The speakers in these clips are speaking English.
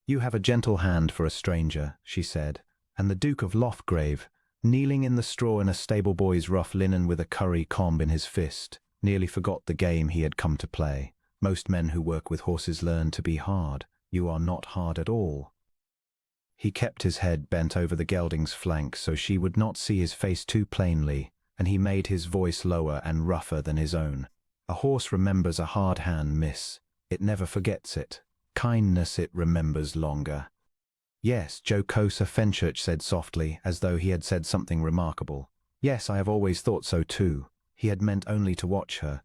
"You have a gentle hand for a stranger," she said, and the Duke of Loftgrave, kneeling in the straw in a stable boy's rough linen with a curry comb in his fist, nearly forgot the game he had come to play. "Most men who work with horses learn to be hard. You are not hard at all." He kept his head bent over the gelding's flank so she would not see his face too plainly, and he made his voice lower and rougher than his own. "A horse remembers a hard hand, miss. It never forgets it. Kindness it remembers longer." "Yes," Jocosa Fenchurch said softly, as though he had said something remarkable. "Yes, I have always thought so too." He had meant only to watch her.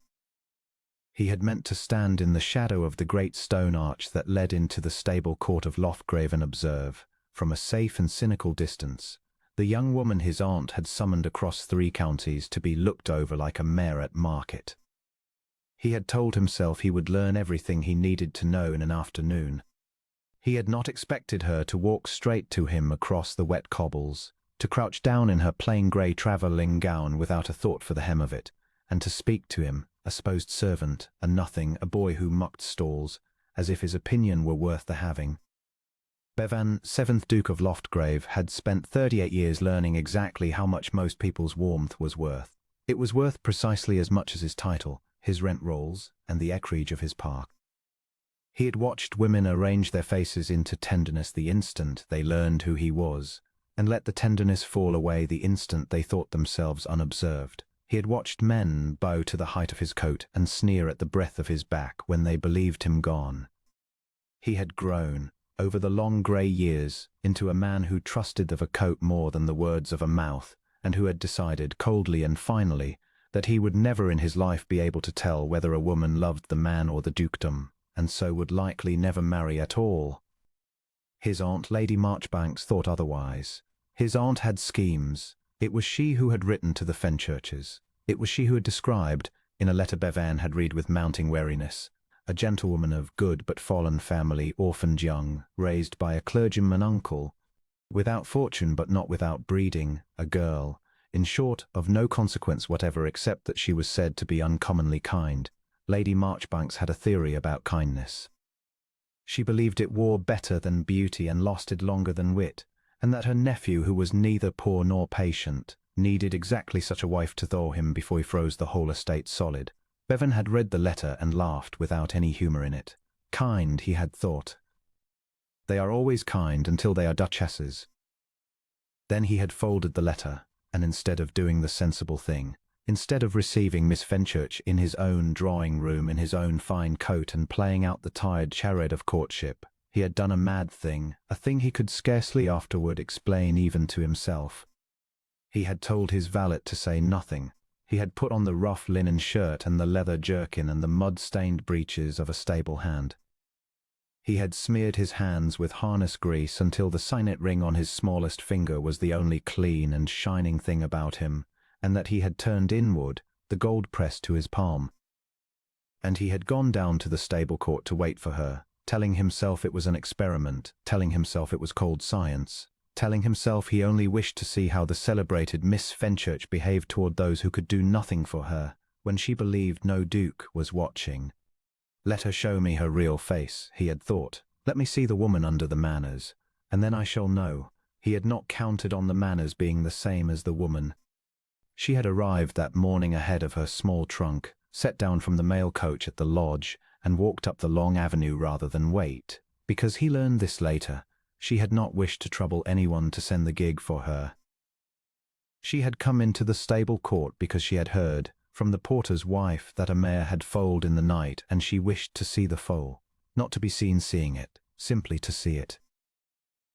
He had meant to stand in the shadow of the great stone arch that led into the stable court of Loftgrave and observe, from a safe and cynical distance, the young woman his aunt had summoned across 3 counties to be looked over like a mare at market. He had told himself he would learn everything he needed to know in an afternoon. He had not expected her to walk straight to him across the wet cobbles, to crouch down in her plain grey travelling gown without a thought for the hem of it, and to speak to him, a supposed servant, a nothing, a boy who mucked stalls, as if his opinion were worth the having. Bevan, 7th Duke of Loftgrave, had spent 38 years learning exactly how much most people's warmth was worth. It was worth precisely as much as his title, his rent rolls, and the acreage of his park. He had watched women arrange their faces into tenderness the instant they learned who he was, and let the tenderness fall away the instant they thought themselves unobserved. He had watched men bow to the height of his coat and sneer at the breadth of his back when they believed him gone. He had grown, over the long grey years, into a man who trusted of a coat more than the words of a mouth, and who had decided, coldly and finally, that he would never in his life be able to tell whether a woman loved the man or the dukedom, and so would likely never marry at all. His aunt, Lady Marchbanks, thought otherwise. His aunt had schemes. It was she who had written to the Fenchurches. It was she who had described, in a letter Bevan had read with mounting weariness, a gentlewoman of good but fallen family, orphaned young, raised by a clergyman uncle, without fortune but not without breeding, a girl, in short, of no consequence whatever except that she was said to be uncommonly kind. Lady Marchbanks had a theory about kindness. She believed it wore better than beauty and lasted longer than wit, and that her nephew, who was neither poor nor patient, needed exactly such a wife to thaw him before he froze the whole estate solid. Bevan had read the letter and laughed without any humour in it. Kind, he had thought. They are always kind until they are duchesses. Then he had folded the letter, and instead of doing the sensible thing, instead of receiving Miss Fenchurch in his own drawing-room in his own fine coat and playing out the tired charade of courtship, he had done a mad thing, a thing he could scarcely afterward explain even to himself. He had told his valet to say nothing. He had put on the rough linen shirt and the leather jerkin and the mud-stained breeches of a stable hand. He had smeared his hands with harness grease until the signet ring on his smallest finger was the only clean and shining thing about him, and that he had turned inward, the gold pressed to his palm. And he had gone down to the stable court to wait for her, telling himself it was an experiment, telling himself it was cold science, telling himself he only wished to see how the celebrated Miss Fenchurch behaved toward those who could do nothing for her, when she believed no duke was watching. Let her show me her real face, he had thought. Let me see the woman under the manners, and then I shall know. He had not counted on the manners being the same as the woman. She had arrived that morning ahead of her small trunk, set down from the mail coach at the lodge, and walked up the long avenue rather than wait. Because he learned this later, she had not wished to trouble anyone to send the gig for her. She had come into the stable court because she had heard, from the porter's wife, that a mare had foaled in the night, and she wished to see the foal, not to be seen seeing it, simply to see it.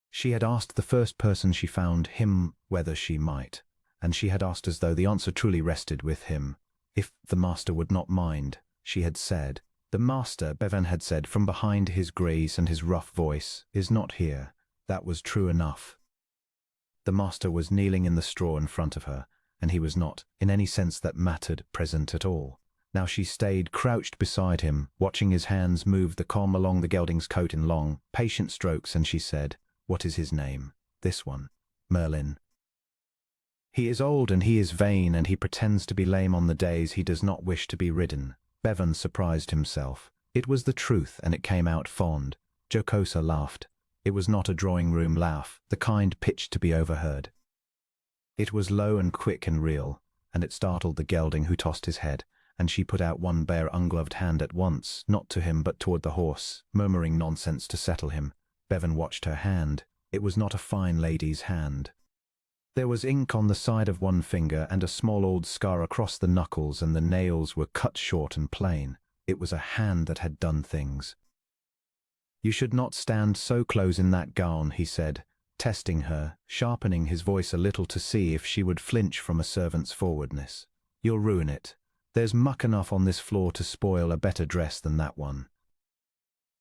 She had asked the first person she found him whether she might, and she had asked as though the answer truly rested with him. If the master would not mind, she had said. The master, Bevan had said from behind his grease and his rough voice, is not here. That was true enough. The master was kneeling in the straw in front of her, and he was not, in any sense that mattered, present at all. Now she stayed crouched beside him, watching his hands move the comb along the gelding's coat in long, patient strokes, and she said, "What is his name?" "This one, Merlin." "He is old and he is vain, and he pretends to be lame on the days he does not wish to be ridden." Bevan surprised himself. It was the truth, and it came out fond. Jocosa laughed. It was not a drawing-room laugh, the kind pitched to be overheard. It was low and quick and real, and it startled the gelding, who tossed his head, and she put out one bare ungloved hand at once, not to him but toward the horse, murmuring nonsense to settle him. Bevan watched her hand. It was not a fine lady's hand. There was ink on the side of one finger and a small old scar across the knuckles, and the nails were cut short and plain. It was a hand that had done things. "You should not stand so close in that gown," he said, testing her, sharpening his voice a little to see if she would flinch from a servant's forwardness. "You'll ruin it. There's muck enough on this floor to spoil a better dress than that one."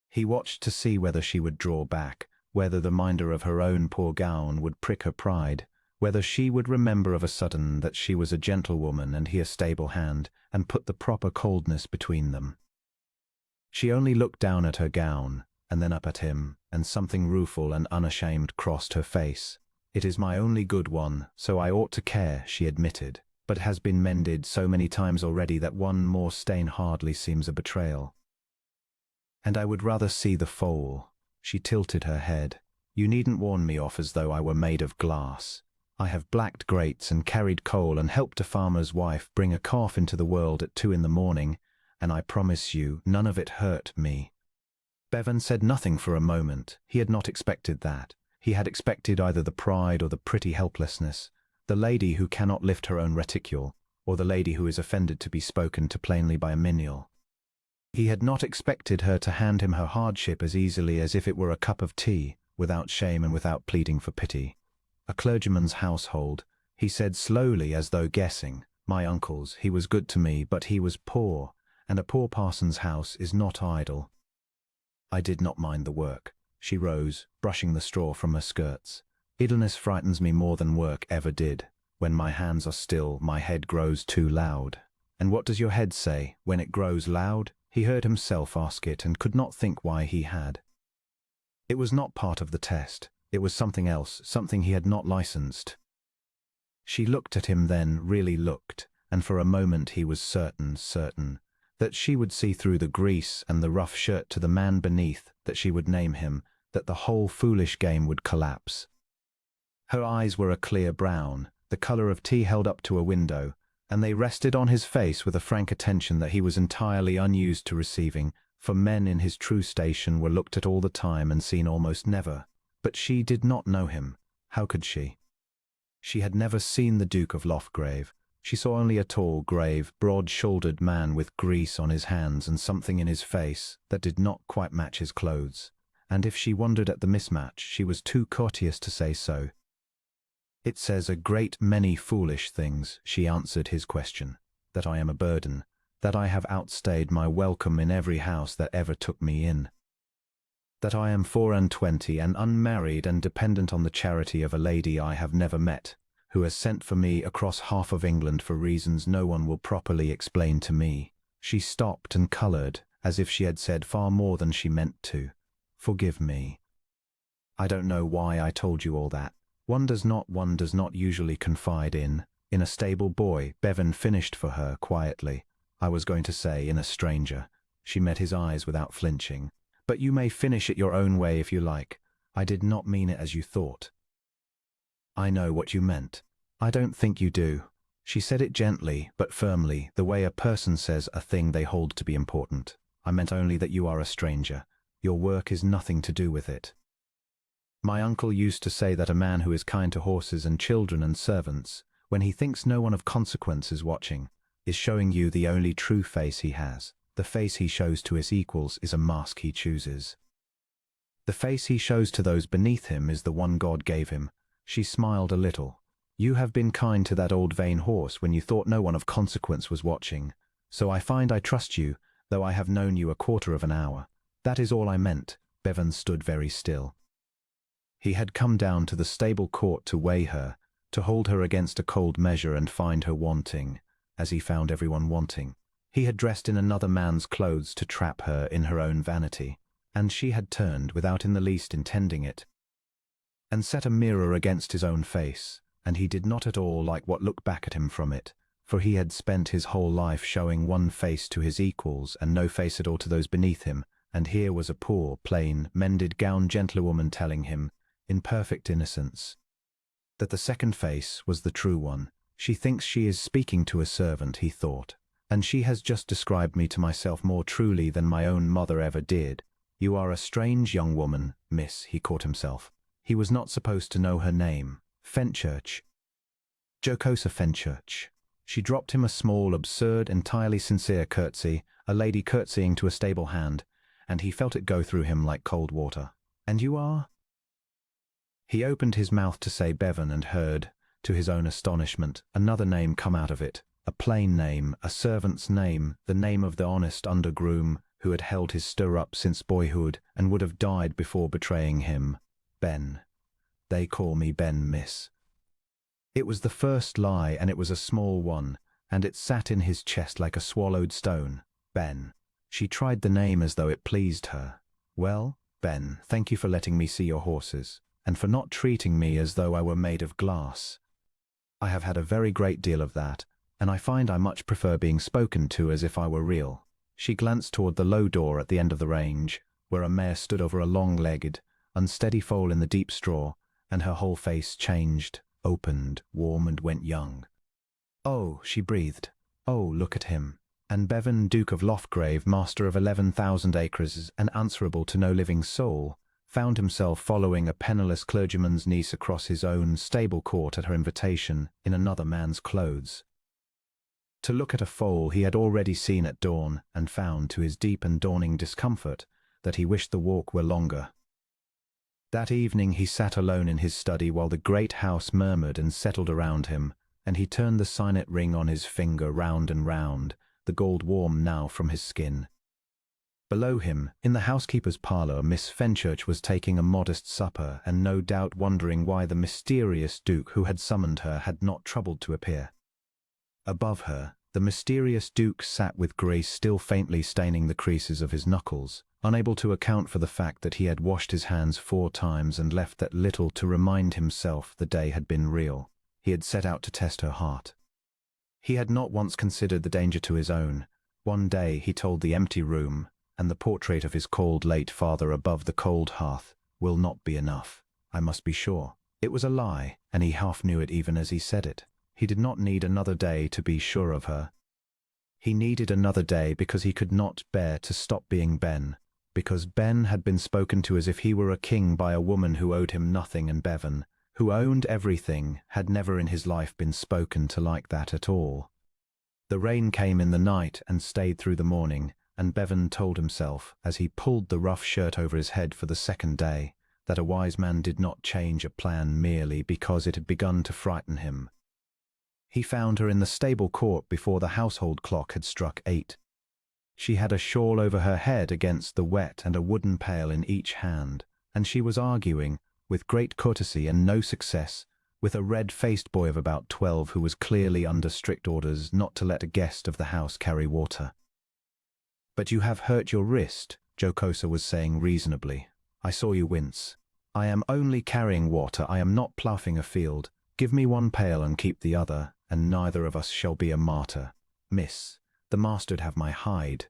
He watched to see whether she would draw back, whether the reminder of her own poor gown would prick her pride, whether she would remember of a sudden that she was a gentlewoman and he a stable hand, and put the proper coldness between them. She only looked down at her gown, and then up at him, and something rueful and unashamed crossed her face. "It is my only good one, so I ought to care," she admitted, "but has been mended so many times already that one more stain hardly seems a betrayal. And I would rather see the foal." She tilted her head. "You needn't warn me off as though I were made of glass. I have blacked grates and carried coal and helped a farmer's wife bring a calf into the world at 2 in the morning, and I promise you none of it hurt me." Bevan said nothing for a moment. He had not expected that. He had expected either the pride or the pretty helplessness, the lady who cannot lift her own reticule, or the lady who is offended to be spoken to plainly by a menial. He had not expected her to hand him her hardship as easily as if it were a cup of tea, without shame and without pleading for pity. "A clergyman's household," he said slowly as though guessing. "My uncle's, he was good to me, but he was poor, and a poor parson's house is not idle." I did not mind the work. She rose, brushing the straw from her skirts. "Idleness frightens me more than work ever did. When my hands are still, my head grows too loud." "And what does your head say when it grows loud?" He heard himself ask it and could not think why he had. It was not part of the test. It was something else, something he had not licensed. She looked at him then, really looked, and for a moment he was certain, that she would see through the grease and the rough shirt to the man beneath, that she would name him, that the whole foolish game would collapse. Her eyes were a clear brown, the color of tea held up to a window, and they rested on his face with a frank attention that he was entirely unused to receiving, for men in his true station were looked at all the time and seen almost never. But she did not know him. How could she? She had never seen the Duke of Loughgrave. She saw only a tall, grave, broad-shouldered man with grease on his hands and something in his face that did not quite match his clothes, and if she wondered at the mismatch, she was too courteous to say so. "It says a great many foolish things," she answered his question. "That I am a burden, that I have outstayed my welcome in every house that ever took me in. That I am 24 and unmarried and dependent on the charity of a lady I have never met, who has sent for me across half of England for reasons no one will properly explain to me." She stopped and coloured, as if she had said far more than she meant to. "Forgive me. I don't know why I told you all that. One does not usually confide in a stable boy," Bevan finished for her quietly. "I was going to say in a stranger." She met his eyes without flinching. "But you may finish it your own way if you like. I did not mean it as you thought." "I know what you meant." "I don't think you do." She said it gently, but firmly, the way a person says a thing they hold to be important. "I meant only that you are a stranger. Your work is nothing to do with it. My uncle used to say that a man who is kind to horses and children and servants, when he thinks no one of consequence is watching, is showing you the only true face he has. The face he shows to his equals is a mask he chooses. The face he shows to those beneath him is the one God gave him." She smiled a little. "You have been kind to that old vain horse when you thought no one of consequence was watching, so I find I trust you, though I have known you a quarter of an hour. That is all I meant." Bevan stood very still. He had come down to the stable court to weigh her, to hold her against a cold measure and find her wanting, as he found everyone wanting. He had dressed in another man's clothes to trap her in her own vanity, and she had turned, without in the least intending it, and set a mirror against his own face, and he did not at all like what looked back at him from it, for he had spent his whole life showing one face to his equals and no face at all to those beneath him, and here was a poor, plain, mended-gowned gentlewoman telling him, in perfect innocence, that the second face was the true one. She thinks she is speaking to a servant, he thought, and she has just described me to myself more truly than my own mother ever did. You are a strange young woman, miss, he caught himself. He was not supposed to know her name. Fenchurch. Jocosa Fenchurch. She dropped him a small, absurd, entirely sincere curtsy, a lady curtsying to a stable hand, and he felt it go through him like cold water. And you are? He opened his mouth to say Bevan and heard, to his own astonishment, another name come out of it, a plain name, a servant's name, the name of the honest undergroom who had held his stirrup since boyhood and would have died before betraying him. Ben. They call me Ben, miss. It was the first lie, and it was a small one, and it sat in his chest like a swallowed stone. Ben. She tried the name as though it pleased her. Well, Ben, thank you for letting me see your horses, and for not treating me as though I were made of glass. I have had a very great deal of that, and I find I much prefer being spoken to as if I were real. She glanced toward the low door at the end of the range, where a mare stood over a long-legged, unsteady foal in the deep straw, and her whole face changed, opened, warm, and went young. Oh, she breathed. Oh, look at him. And Bevan, Duke of Loftgrave, master of 11,000 acres and answerable to no living soul, found himself following a penniless clergyman's niece across his own stable court at her invitation in another man's clothes. To look at a foal he had already seen at dawn, and found, to his deep and dawning discomfort, that he wished the walk were longer. That evening he sat alone in his study while the great house murmured and settled around him, and he turned the signet ring on his finger round and round, the gold warm now from his skin. Below him, in the housekeeper's parlour, Miss Fenchurch was taking a modest supper, and no doubt wondering why the mysterious Duke who had summoned her had not troubled to appear. Above her, the mysterious Duke sat with grace still faintly staining the creases of his knuckles, unable to account for the fact that he had washed his hands 4 times and left that little to remind himself the day had been real. He had set out to test her heart. He had not once considered the danger to his own. One day he told the empty room, and the portrait of his cold late father above the cold hearth, will not be enough. I must be sure. It was a lie, and he half knew it even as he said it. He did not need another day to be sure of her. He needed another day because he could not bear to stop being Ben, because Ben had been spoken to as if he were a king by a woman who owed him nothing, and Bevan, who owned everything, had never in his life been spoken to like that at all. The rain came in the night and stayed through the morning, and Bevan told himself, as he pulled the rough shirt over his head for the second day, that a wise man did not change a plan merely because it had begun to frighten him. He found her in the stable court before the household clock had struck 8. She had a shawl over her head against the wet and a wooden pail in each hand, and she was arguing, with great courtesy and no success, with a red-faced boy of about 12 who was clearly under strict orders not to let a guest of the house carry water. "But you have hurt your wrist," Jocosa was saying reasonably. "I saw you wince. I am only carrying water, I am not ploughing a field. Give me one pail and keep the other, and neither of us shall be a martyr. Miss, the master'd have my hide."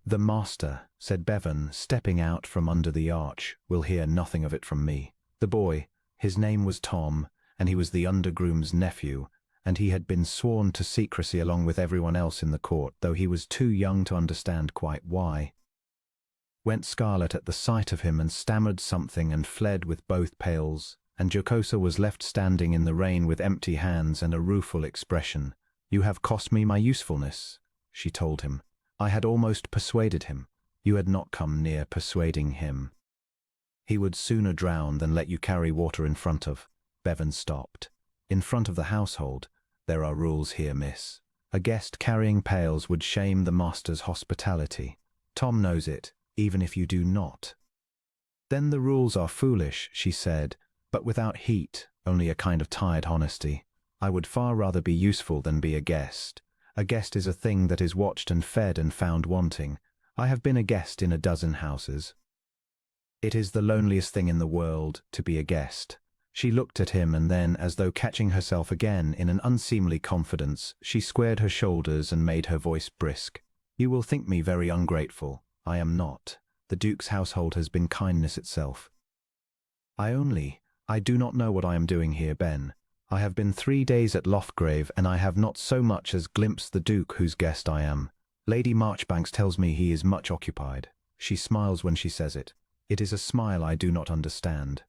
"The master," said Bevan, stepping out from under the arch, "will hear nothing of it from me." The boy, his name was Tom, and he was the undergroom's nephew, and he had been sworn to secrecy along with everyone else in the court, though he was too young to understand quite why. Went scarlet at the sight of him and stammered something and fled with both pails, and Jocosa was left standing in the rain with empty hands and a rueful expression. "You have cost me my usefulness," she told him. "I had almost persuaded him. You had not come near persuading him. He would sooner drown than let you carry water in front of—" Bevan stopped. "In front of the household. There are rules here, miss. A guest carrying pails would shame the master's hospitality. Tom knows it, even if you do not." "Then the rules are foolish," she said, but without heat, only a kind of tired honesty. "I would far rather be useful than be a guest. A guest is a thing that is watched and fed and found wanting. I have been a guest in a dozen houses. It is the loneliest thing in the world to be a guest." She looked at him, and then, as though catching herself again in an unseemly confidence, she squared her shoulders and made her voice brisk. "You will think me very ungrateful. I am not. The Duke's household has been kindness itself. I do not know what I am doing here, Ben. I have been 3 days at Loftgrave, and I have not so much as glimpsed the Duke whose guest I am. Lady Marchbanks tells me he is much occupied. She smiles when she says it. It is a smile I do not understand.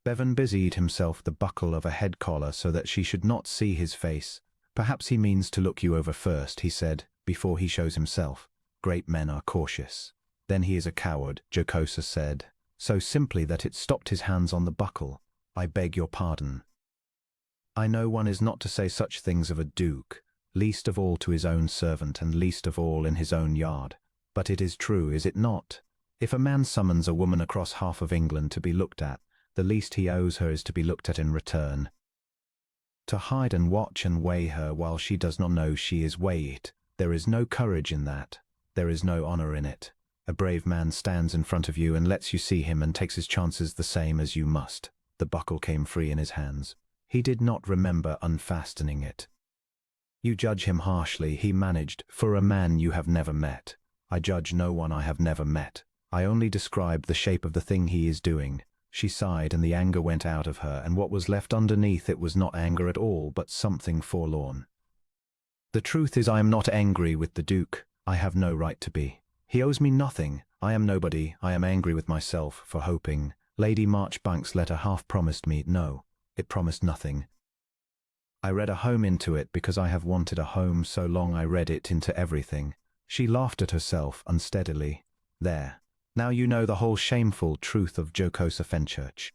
Bevan busied himself the buckle of a head collar so that she should not see his face. Perhaps he means to look you over first, he said, before he shows himself. Great men are cautious. Then he is a coward, Jocosa said, so simply that it stopped his hands on the buckle. I beg your pardon. I know one is not to say such things of a duke, least of all to his own servant and least of all in his own yard. But it is true, is it not? If a man summons a woman across half of England to be looked at, the least he owes her is to be looked at in return. To hide and watch and weigh her while she does not know she is weighed, there is no courage in that. There is no honor in it. A brave man stands in front of you and lets you see him and takes his chances the same as you must. The buckle came free in his hands. He did not remember unfastening it. You judge him harshly, he managed, for a man you have never met. I judge no one I have never met. I only describe the shape of the thing he is doing. She sighed and the anger went out of her, and what was left underneath it was not anger at all, but something forlorn. The truth is I am not angry with the Duke. I have no right to be. He owes me nothing. I am nobody. I am angry with myself for hoping. Lady Marchbanks' letter half promised me, no, it promised nothing. I read a home into it because I have wanted a home so long I read it into everything. She laughed at herself unsteadily. There. Now you know the whole shameful truth of Jocosa Fenchurch.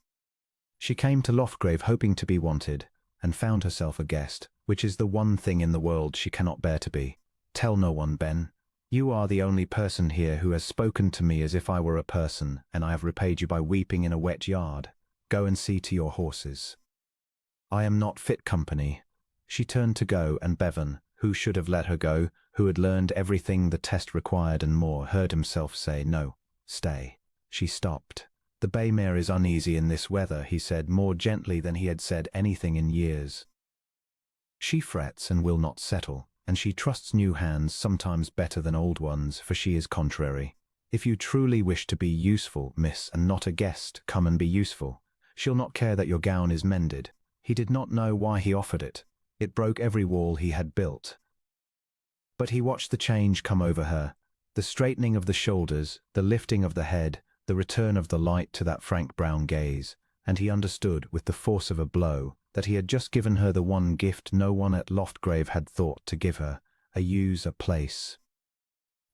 She came to Loftgrave hoping to be wanted, and found herself a guest, which is the one thing in the world she cannot bear to be. Tell no one, Ben. You are the only person here who has spoken to me as if I were a person, and I have repaid you by weeping in a wet yard. Go and see to your horses. I am not fit company. She turned to go, and Bevan, who should have let her go, who had learned everything the test required and more, heard himself say, no, stay. She stopped. The bay mare is uneasy in this weather, he said, more gently than he had said anything in years. She frets and will not settle, and she trusts new hands sometimes better than old ones, for she is contrary. If you truly wish to be useful, miss, and not a guest, come and be useful. She'll not care that your gown is mended. He did not know why he offered it. It broke every wall he had built. But he watched the change come over her, the straightening of the shoulders, the lifting of the head, the return of the light to that frank brown gaze, and he understood with the force of a blow that he had just given her the one gift no one at Loftgrave had thought to give her, a place.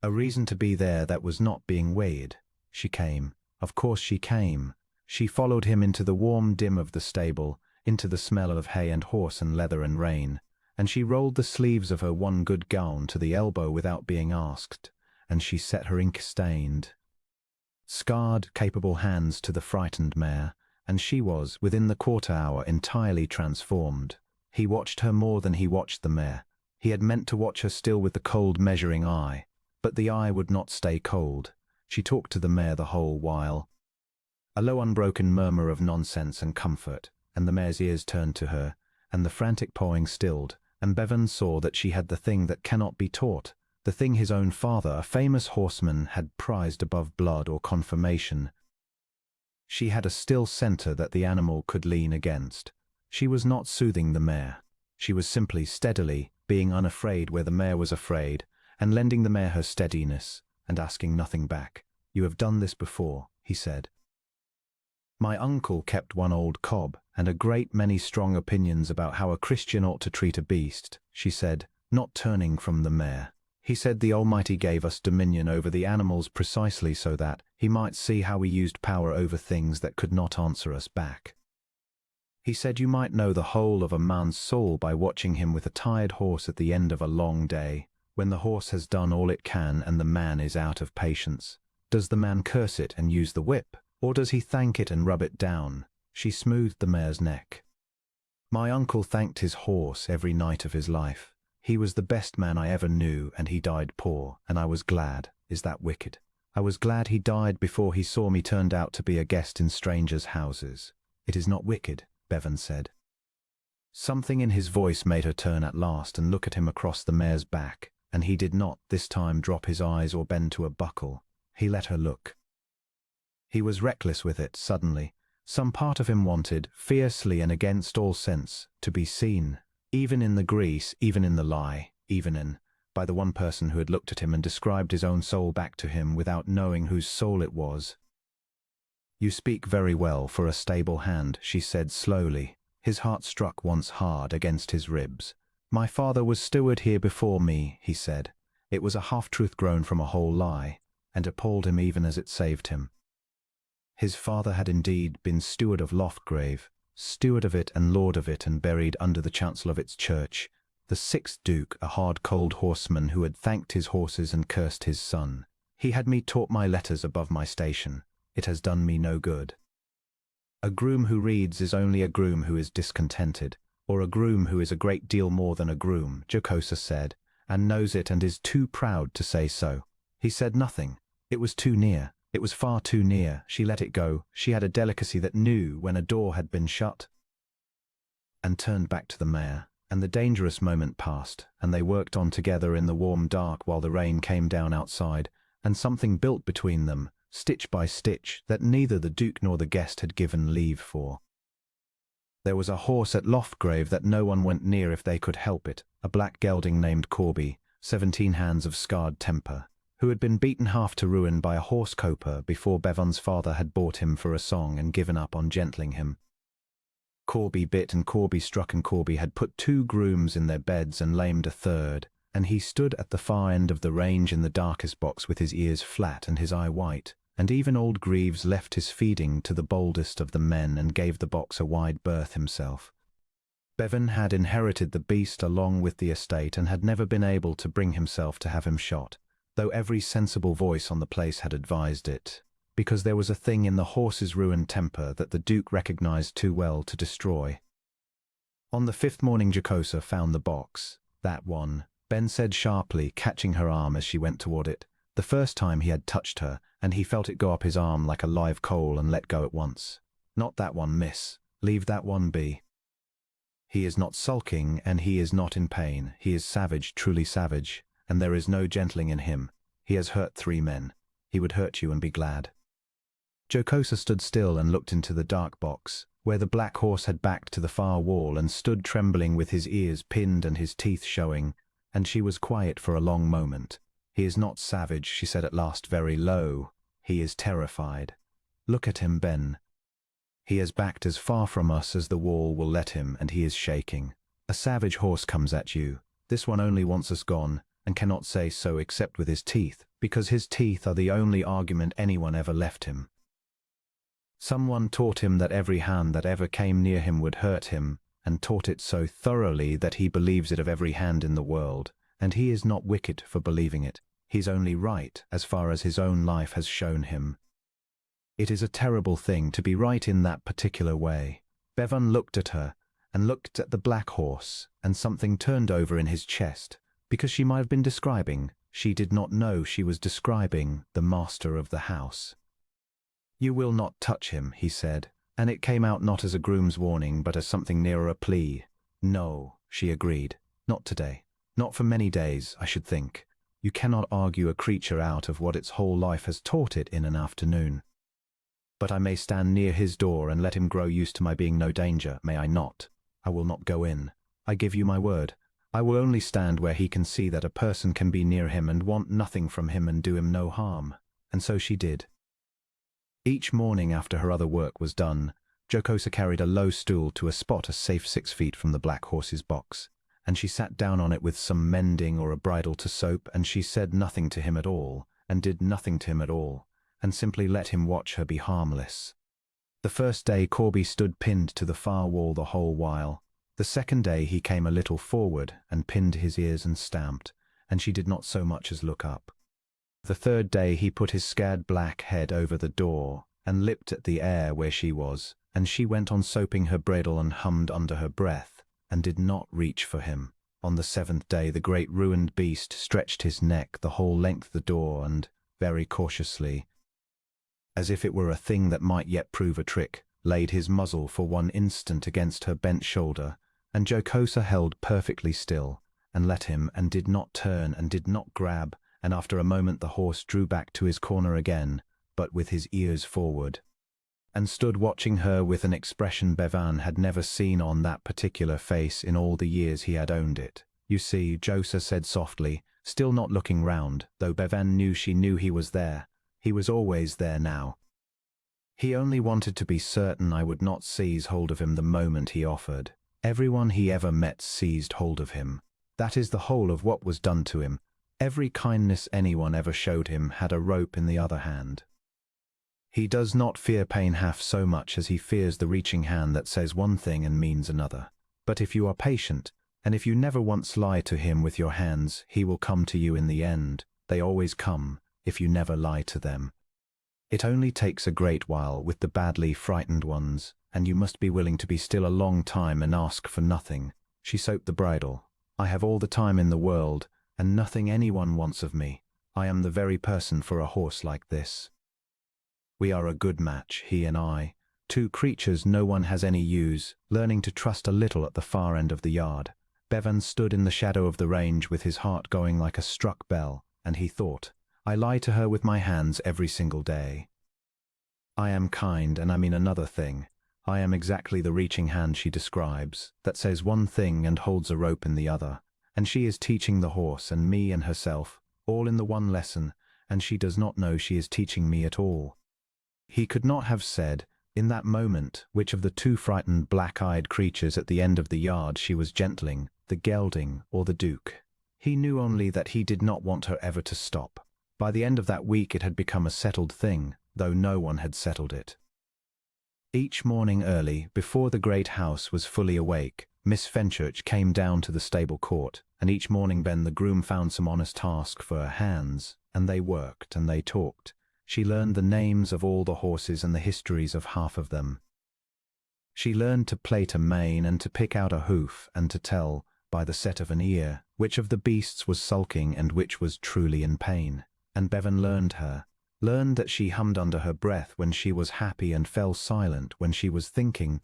A reason to be there that was not being weighed. She came. Of course she came. She followed him into the warm dim of the stable, into the smell of hay and horse and leather and rain, and she rolled the sleeves of her one good gown to the elbow without being asked, and she set her ink-stained, scarred, capable hands to the frightened mare, and she was, within the quarter hour, entirely transformed. He watched her more than he watched the mare. He had meant to watch her still with the cold measuring eye, but the eye would not stay cold. She talked to the mare the whole while. A low unbroken murmur of nonsense and comfort, and the mare's ears turned to her, and the frantic pawing stilled, and Bevan saw that she had the thing that cannot be taught, the thing his own father, a famous horseman, had prized above blood or confirmation. She had a still centre that the animal could lean against. She was not soothing the mare. She was simply steadily being unafraid where the mare was afraid, and lending the mare her steadiness, and asking nothing back. You have done this before, he said. My uncle kept one old cob, and a great many strong opinions about how a Christian ought to treat a beast, she said, not turning from the mare. He said the Almighty gave us dominion over the animals precisely so that he might see how we used power over things that could not answer us back. He said you might know the whole of a man's soul by watching him with a tired horse at the end of a long day, when the horse has done all it can and the man is out of patience. Does the man curse it and use the whip, or does he thank it and rub it down? She smoothed the mare's neck. My uncle thanked his horse every night of his life. He was the best man I ever knew, and he died poor, and I was glad. Is that wicked? I was glad he died before he saw me turned out to be a guest in strangers' houses. It is not wicked, Bevan said. Something in his voice made her turn at last and look at him across the mare's back, and he did not this time drop his eyes or bend to a buckle. He let her look. He was reckless with it, suddenly. Some part of him wanted, fiercely and against all sense, to be seen, even in the grease, even in the lie, even in, by the one person who had looked at him and described his own soul back to him without knowing whose soul it was. "You speak very well for a stable hand," she said slowly. His heart struck once hard against his ribs. "My father was steward here before me," he said. It was a half-truth grown from a whole lie, and appalled him even as it saved him. His father had indeed been steward of Loftgrave, steward of it and lord of it, and buried under the chancel of its church, the 6th Duke, a hard cold horseman who had thanked his horses and cursed his son. "He had me taught my letters above my station. It has done me no good." A groom who reads is only a groom who is discontented, or a groom who is a great deal more than a groom, Jocosa said, and knows it and is too proud to say so. He said nothing. It was too near. It was far too near. She let it go. She had a delicacy that knew when a door had been shut, and turned back to the mare, and the dangerous moment passed, and they worked on together in the warm dark while the rain came down outside, and something built between them, stitch by stitch, that neither the Duke nor the guest had given leave for. There was a horse at Loftgrave that no one went near if they could help it, a black gelding named Corby, 17 hands of scarred temper, who had been beaten half to ruin by a horse-coper before Bevan's father had bought him for a song and given up on gentling him. Corby bit and Corby struck, and Corby had put 2 grooms in their beds and lamed a third, and he stood at the far end of the range in the darkest box with his ears flat and his eye white, and even old Greaves left his feeding to the boldest of the men and gave the box a wide berth himself. Bevan had inherited the beast along with the estate and had never been able to bring himself to have him shot, though every sensible voice on the place had advised it, because there was a thing in the horse's ruined temper that the Duke recognized too well to destroy. On the 5th morning Jocosa found the box. "That one," Ben said sharply, catching her arm as she went toward it. The first time he had touched her, and he felt it go up his arm like a live coal and let go at once. "Not that one, miss. Leave that one be. He is not sulking, and he is not in pain. He is savage, truly savage, and there is no gentling in him. He has hurt 3 men. He would hurt you and be glad." Jocosa stood still and looked into the dark box, where the black horse had backed to the far wall and stood trembling with his ears pinned and his teeth showing, and she was quiet for a long moment. "He is not savage," she said at last very low. "He is terrified. Look at him, Ben. He has backed as far from us as the wall will let him, and he is shaking. A savage horse comes at you. This one only wants us gone, and cannot say so except with his teeth, because his teeth are the only argument anyone ever left him. Someone taught him that every hand that ever came near him would hurt him, and taught it so thoroughly that he believes it of every hand in the world, and he is not wicked for believing it. He's only right as far as his own life has shown him. It is a terrible thing to be right in that particular way." Bevan looked at her, and looked at the black horse, and something turned over in his chest, because she might have been describing, she did not know she was describing, the master of the house. "You will not touch him," he said, and it came out not as a groom's warning but as something nearer a plea. "No," she agreed, "not today. Not for many days, I should think. You cannot argue a creature out of what its whole life has taught it in an afternoon. But I may stand near his door and let him grow used to my being no danger, may I not? I will not go in. I give you my word. I will only stand where he can see that a person can be near him and want nothing from him and do him no harm." And so she did. Each morning after her other work was done, Jocosa carried a low stool to a spot a safe 6 feet from the black horse's box, and she sat down on it with some mending or a bridle to soap, and she said nothing to him at all, and did nothing to him at all, and simply let him watch her be harmless. The first day Corby stood pinned to the far wall the whole while. The second day he came a little forward and pinned his ears and stamped, and she did not so much as look up. The third day he put his scared black head over the door and lipped at the air where she was, and she went on soaping her bridle and hummed under her breath, and did not reach for him. On the 7th day the great ruined beast stretched his neck the whole length of the door and, very cautiously, as if it were a thing that might yet prove a trick, laid his muzzle for one instant against her bent shoulder, and Jocosa held perfectly still, and let him, and did not turn and did not grab, and after a moment the horse drew back to his corner again, but with his ears forward, and stood watching her with an expression Bevan had never seen on that particular face in all the years he had owned it. "You see," Josa said softly, still not looking round, though Bevan knew she knew he was there. He was always there now. He only wanted to be certain I would not seize hold of him the moment he offered. Everyone he ever met seized hold of him. That is the whole of what was done to him. Every kindness anyone ever showed him had a rope in the other hand. He does not fear pain half so much as he fears the reaching hand that says one thing and means another. But if you are patient, and if you never once lie to him with your hands, he will come to you in the end. They always come, if you never lie to them. It only takes a great while with the badly frightened ones, and you must be willing to be still a long time and ask for nothing. She soaped the bridle. "I have all the time in the world, and nothing anyone wants of me. I am the very person for a horse like this. We are a good match, he and I, two creatures no one has any use, learning to trust a little at the far end of the yard." Bevan stood in the shadow of the range with his heart going like a struck bell, and he thought, "I lie to her with my hands every single day. I am kind, and I mean another thing. I am exactly the reaching hand she describes, that says one thing and holds a rope in the other. And she is teaching the horse and me and herself, all in the one lesson, and she does not know she is teaching me at all." He could not have said, in that moment, which of the two frightened black-eyed creatures at the end of the yard she was gentling, the gelding or the Duke. He knew only that he did not want her ever to stop. By the end of that week it had become a settled thing, though no one had settled it. Each morning early, before the great house was fully awake, Miss Fenchurch came down to the stable court, and each morning Ben the groom found some honest task for her hands, and they worked and they talked. She learned the names of all the horses and the histories of half of them. She learned to plait a mane and to pick out a hoof and to tell, by the set of an ear, which of the beasts was sulking and which was truly in pain. And Bevan learned that she hummed under her breath when she was happy and fell silent when she was thinking,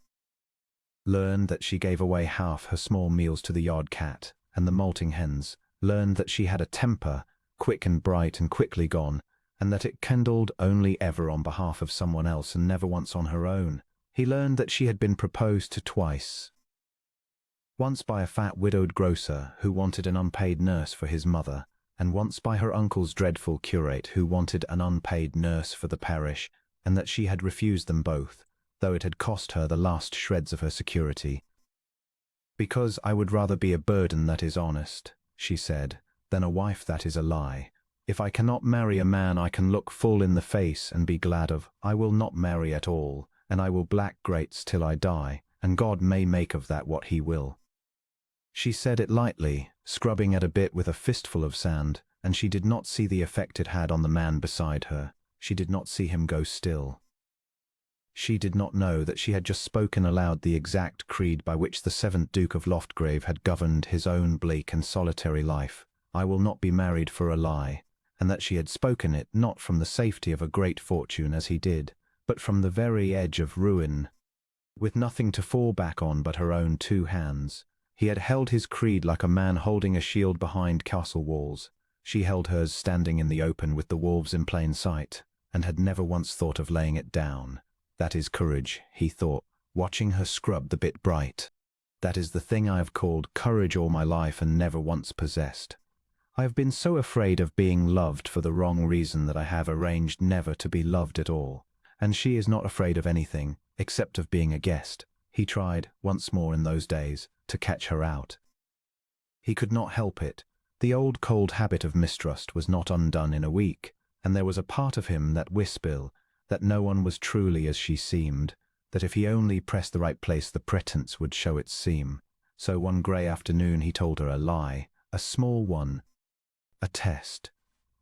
learned that she gave away half her small meals to the yard cat and the molting hens, learned that she had a temper, quick and bright and quickly gone, and that it kindled only ever on behalf of someone else and never once on her own. He learned that she had been proposed to twice. Once by a fat widowed grocer who wanted an unpaid nurse for his mother, and once by her uncle's dreadful curate who wanted an unpaid nurse for the parish, and that she had refused them both, though it had cost her the last shreds of her security. "Because I would rather be a burden that is honest," she said, "than a wife that is a lie. If I cannot marry a man I can look full in the face and be glad of, I will not marry at all, and I will black grates till I die, and God may make of that what he will." She said it lightly, scrubbing at a bit with a fistful of sand, and she did not see the effect it had on the man beside her. She did not see him go still. She did not know that she had just spoken aloud the exact creed by which the 7th Duke of Loftgrave had governed his own bleak and solitary life. "I will not be married for a lie," and that she had spoken it not from the safety of a great fortune as he did, but from the very edge of ruin, with nothing to fall back on but her own 2 hands. He had held his creed like a man holding a shield behind castle walls. She held hers standing in the open with the wolves in plain sight, and had never once thought of laying it down. That is courage, he thought, watching her scrub the bit bright. That is the thing I have called courage all my life and never once possessed. I have been so afraid of being loved for the wrong reason that I have arranged never to be loved at all. And she is not afraid of anything, except of being a guest. He tried, once more in those days, to catch her out. He could not help it. The old cold habit of mistrust was not undone in a week, and there was a part of him that wispill, that no one was truly as she seemed, that if he only pressed the right place the pretence would show its seam. So one grey afternoon he told her a lie, a small one, a test,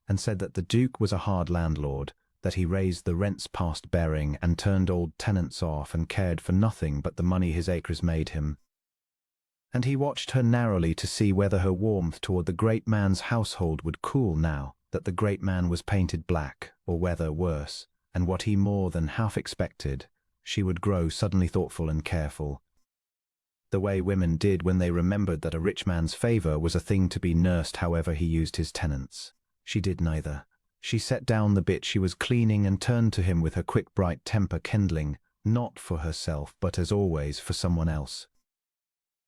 and said that the Duke was a hard landlord, that he raised the rents past bearing and turned old tenants off and cared for nothing but the money his acres made him. And he watched her narrowly to see whether her warmth toward the great man's household would cool now that the great man was painted black, or whether, worse, and what he more than half expected, she would grow suddenly thoughtful and careful, the way women did when they remembered that a rich man's favour was a thing to be nursed however he used his tenants. She did neither. She set down the bit she was cleaning and turned to him with her quick bright temper kindling, not for herself but as always for someone else.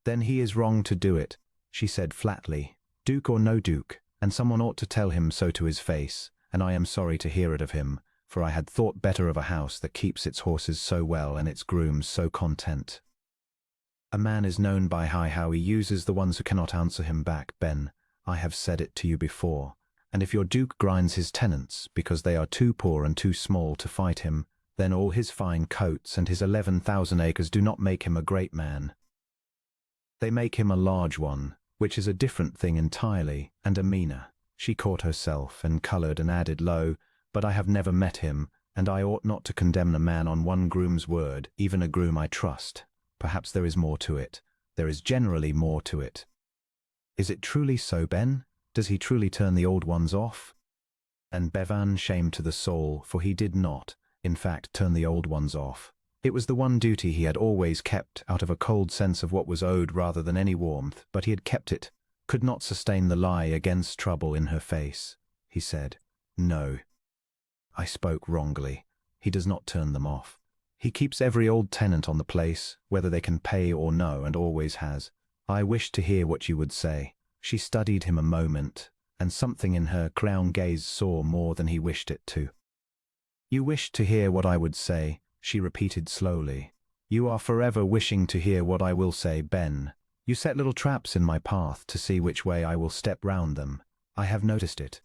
"Then he is wrong to do it," she said flatly, "duke or no duke, and someone ought to tell him so to his face, and I am sorry to hear it of him, for I had thought better of a house that keeps its horses so well and its grooms so content. A man is known by how he uses the ones who cannot answer him back, Ben. I have said it to you before. And if your duke grinds his tenants because they are too poor and too small to fight him, then all his fine coats and his 11,000 acres do not make him a great man. They make him a large one, which is a different thing entirely, and a meaner." She caught herself and coloured and added low, "But I have never met him, and I ought not to condemn a man on one groom's word, even a groom I trust. Perhaps there is more to it. There is generally more to it." "Is it truly so, Ben? Does he truly turn the old ones off?" And Bevan shamed to the soul, for he did not, in fact, turn the old ones off. It was the one duty he had always kept, out of a cold sense of what was owed rather than any warmth, but he had kept it, could not sustain the lie against trouble in her face. He said, "No. I spoke wrongly. He does not turn them off. He keeps every old tenant on the place, whether they can pay or no, and always has. I wished to hear what you would say." She studied him a moment, and something in her crown gaze saw more than he wished it to. "You wished to hear what I would say," she repeated slowly. "You are forever wishing to hear what I will say, Ben. You set little traps in my path to see which way I will step round them. I have noticed it.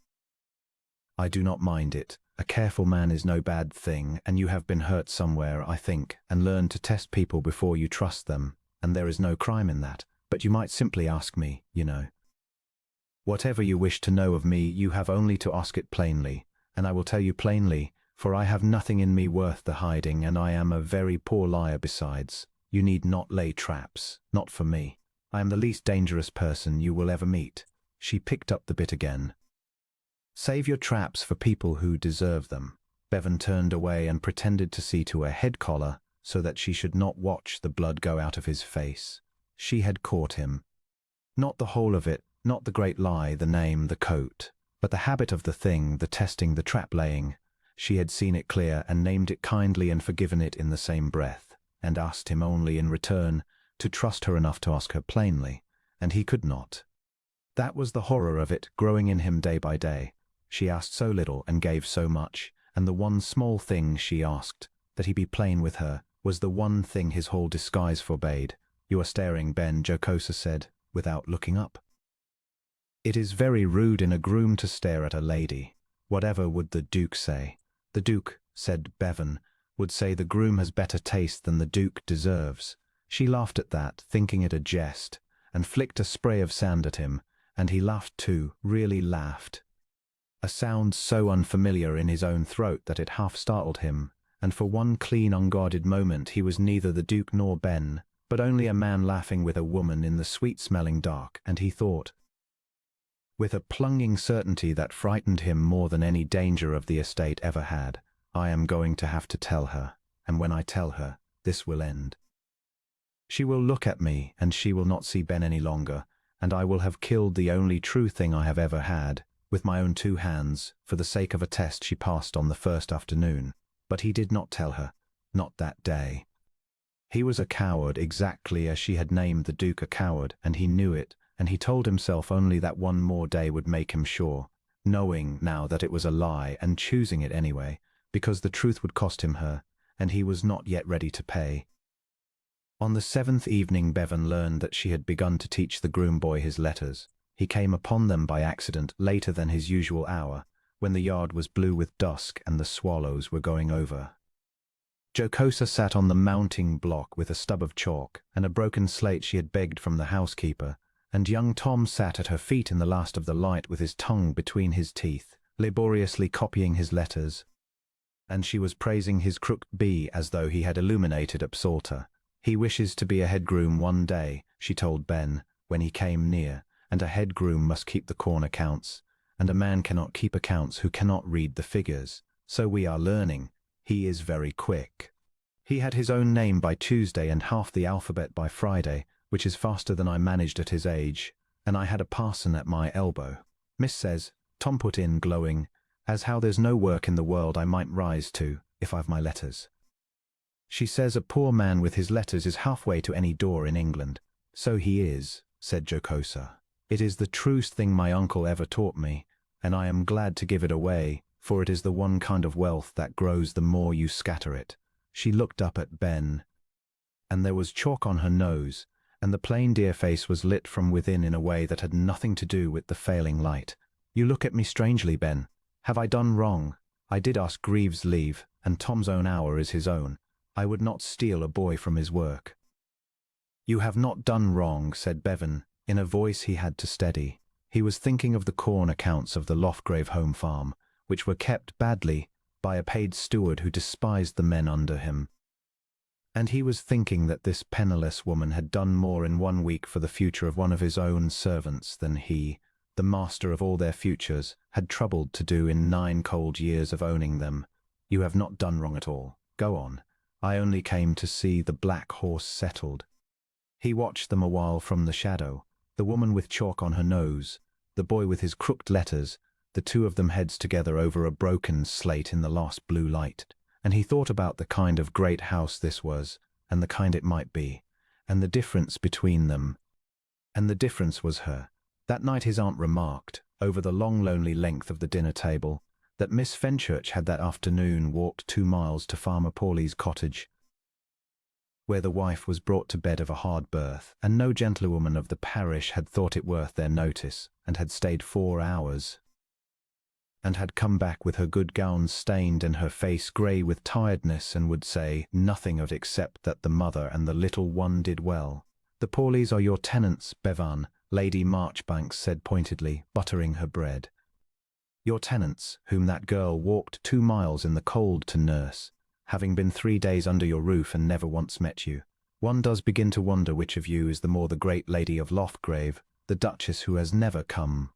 I do not mind it. A careful man is no bad thing, and you have been hurt somewhere, I think, and learned to test people before you trust them, and there is no crime in that. But you might simply ask me, you know. Whatever you wish to know of me, you have only to ask it plainly, and I will tell you plainly, for I have nothing in me worth the hiding, and I am a very poor liar besides. You need not lay traps, not for me. I am the least dangerous person you will ever meet." She picked up the bit again. "Save your traps for people who deserve them." Bevan turned away and pretended to see to her head collar so that she should not watch the blood go out of his face. She had caught him. Not the whole of it, not the great lie, the name, the coat, but the habit of the thing, the testing, the trap-laying. She had seen it clear and named it kindly and forgiven it in the same breath, and asked him only in return to trust her enough to ask her plainly, and he could not. That was the horror of it, growing in him day by day. She asked so little and gave so much, and the one small thing she asked, that he be plain with her, was the one thing his whole disguise forbade. "You are staring, Ben," Jocosa said, without looking up. "It is very rude in a groom to stare at a lady. Whatever would the Duke say?" "The Duke," said Bevan, "would say the groom has better taste than the Duke deserves." She laughed at that, thinking it a jest, and flicked a spray of sand at him, and he laughed too, really laughed. A sound so unfamiliar in his own throat that it half startled him, and for one clean, unguarded moment he was neither the Duke nor Ben, but only a man laughing with a woman in the sweet-smelling dark, and he thought, with a plunging certainty that frightened him more than any danger of the estate ever had, "I am going to have to tell her, and when I tell her, this will end. She will look at me, and she will not see Ben any longer, and I will have killed the only true thing I have ever had, with my own 2 hands, for the sake of a test she passed on the first afternoon." But he did not tell her, not that day. He was a coward, exactly as she had named the Duke a coward, and he knew it, and he told himself only that one more day would make him sure, knowing now that it was a lie and choosing it anyway, because the truth would cost him her, and he was not yet ready to pay. On the 7th evening Bevan learned that she had begun to teach the groom boy his letters. He came upon them by accident later than his usual hour, when the yard was blue with dusk and the swallows were going over. Jocosa sat on the mounting block with a stub of chalk and a broken slate she had begged from the housekeeper, and young Tom sat at her feet in the last of the light with his tongue between his teeth, laboriously copying his letters. And she was praising his crooked bee as though he had illuminated a psalter. "He wishes to be a head groom one day," she told Ben, when he came near, "and a head groom must keep the corn accounts, and a man cannot keep accounts who cannot read the figures. So we are learning. He is very quick. He had his own name by Tuesday and half the alphabet by Friday, which is faster than I managed at his age, and I had a parson at my elbow. Miss says, Tom put in, glowing, as how there's no work in the world I might rise to, if I've my letters. She says a poor man with his letters is halfway to any door in England. So he is, said Jocosa. It is the truest thing my uncle ever taught me, and I am glad to give it away, for it is the one kind of wealth that grows the more you scatter it. She looked up at Ben, and there was chalk on her nose, and the plain dear face was lit from within in a way that had nothing to do with the failing light. You look at me strangely, Ben. Have I done wrong? I did ask Greaves' leave, and Tom's own hour is his own. I would not steal a boy from his work. You have not done wrong, said Bevan, in a voice he had to steady. He was thinking of the corn accounts of the Loftgrave home farm, which were kept badly by a paid steward who despised the men under him. And he was thinking that this penniless woman had done more in 1 week for the future of one of his own servants than he, the master of all their futures, had troubled to do in 9 cold years of owning them. You have not done wrong at all. Go on. I only came to see the black horse settled. He watched them a while from the shadow, the woman with chalk on her nose, the boy with his crooked letters, the two of them heads together over a broken slate in the lost blue light, and he thought about the kind of great house this was, and the kind it might be, and the difference between them. And the difference was her. That night his aunt remarked, over the long lonely length of the dinner table, that Miss Fenchurch had that afternoon walked 2 miles to Farmer Pawley's cottage, where the wife was brought to bed of a hard birth, and no gentlewoman of the parish had thought it worth their notice, and had stayed 4 hours, and had come back with her good gown stained and her face grey with tiredness, and would say nothing of it except that the mother and the little one did well. The Pawleys are your tenants, Bevan, Lady Marchbanks said pointedly, buttering her bread. Your tenants, whom that girl walked 2 miles in the cold to nurse, having been 3 days under your roof and never once met you. One does begin to wonder which of you is the more the great lady of Loftgrave, the Duchess who has never come,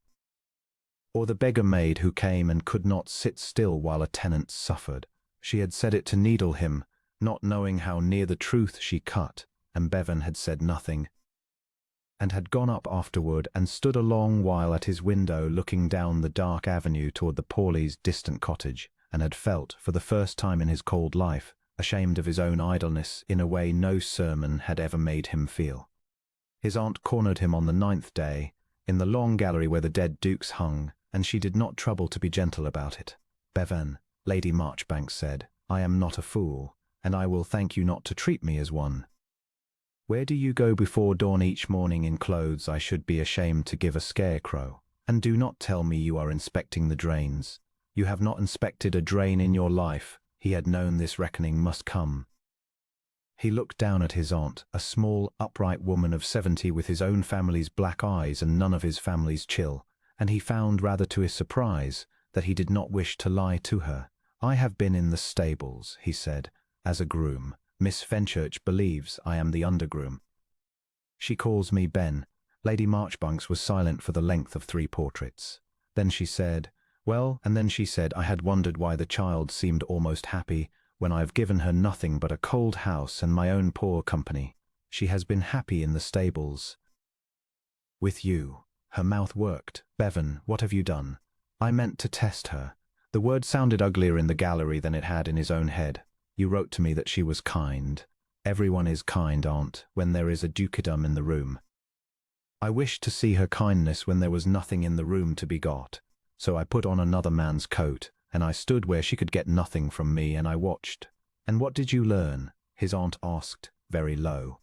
or the beggar maid who came and could not sit still while a tenant suffered. She had said it to needle him, not knowing how near the truth she cut, and Bevan had said nothing, and had gone up afterward and stood a long while at his window looking down the dark avenue toward the Pawleys' distant cottage, and had felt, for the first time in his cold life, ashamed of his own idleness in a way no sermon had ever made him feel. His aunt cornered him on the 9th day, in the long gallery where the dead dukes hung, and she did not trouble to be gentle about it. Bevan, Lady Marchbanks said, I am not a fool, and I will thank you not to treat me as one. Where do you go before dawn each morning in clothes I should be ashamed to give a scarecrow? And do not tell me you are inspecting the drains. You have not inspected a drain in your life. He had known this reckoning must come. He looked down at his aunt, a small, upright woman of 70 with his own family's black eyes and none of his family's chill, and he found, rather to his surprise, that he did not wish to lie to her. I have been in the stables, he said, as a groom. Miss Fenchurch believes I am the undergroom. She calls me Ben. Lady Marchbanks was silent for the length of 3 portraits. Then she said, well, and then she said I had wondered why the child seemed almost happy when I have given her nothing but a cold house and my own poor company. She has been happy in the stables. With you. Her mouth worked. Bevan, what have you done? I meant to test her. The word sounded uglier in the gallery than it had in his own head. You wrote to me that she was kind. Everyone is kind, aunt, when there is a dukedom in the room. I wished to see her kindness when there was nothing in the room to be got. So I put on another man's coat, and I stood where she could get nothing from me, and I watched. And what did you learn? His aunt asked, very low.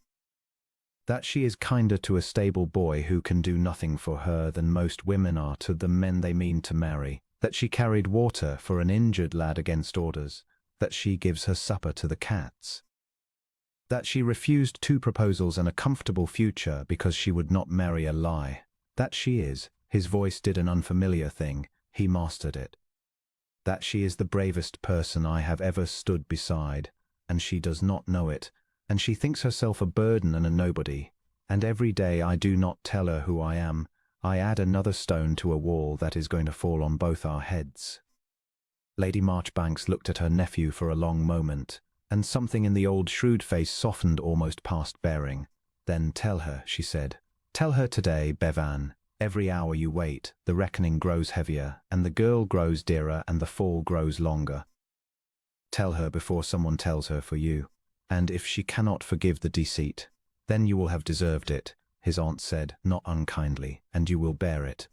That she is kinder to a stable boy who can do nothing for her than most women are to the men they mean to marry. That she carried water for an injured lad against orders. That she gives her supper to the cats. That she refused 2 proposals and a comfortable future because she would not marry a lie. That she is, his voice did an unfamiliar thing, he mastered it. That she is the bravest person I have ever stood beside, and she does not know it, and she thinks herself a burden and a nobody, and every day I do not tell her who I am, I add another stone to a wall that is going to fall on both our heads. Lady Marchbanks looked at her nephew for a long moment, and something in the old shrewd face softened almost past bearing. Then tell her, she said. Tell her today, Bevan. Every hour you wait, the reckoning grows heavier, and the girl grows dearer, and the fall grows longer. Tell her before someone tells her for you. And if she cannot forgive the deceit, then you will have deserved it, his aunt said, not unkindly, and you will bear it.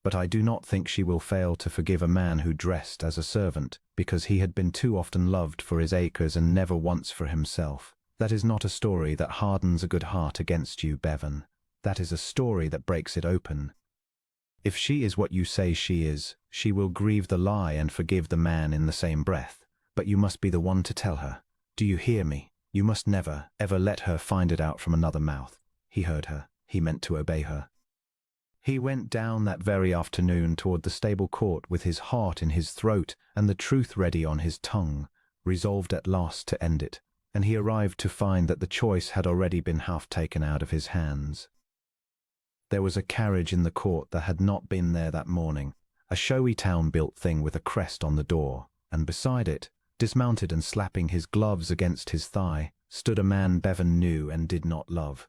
But I do not think she will fail to forgive a man who dressed as a servant, because he had been too often loved for his acres and never once for himself. That is not a story that hardens a good heart against you, Bevan. That is a story that breaks it open. If she is what you say she is, she will grieve the lie and forgive the man in the same breath. But you must be the one to tell her. Do you hear me? You must never, ever let her find it out from another mouth. He heard her. He meant to obey her. He went down that very afternoon toward the stable court with his heart in his throat and the truth ready on his tongue, resolved at last to end it, and he arrived to find that the choice had already been half taken out of his hands. There was a carriage in the court that had not been there that morning, a showy town-built thing with a crest on the door, and beside it, dismounted and slapping his gloves against his thigh, stood a man Bevan knew and did not love.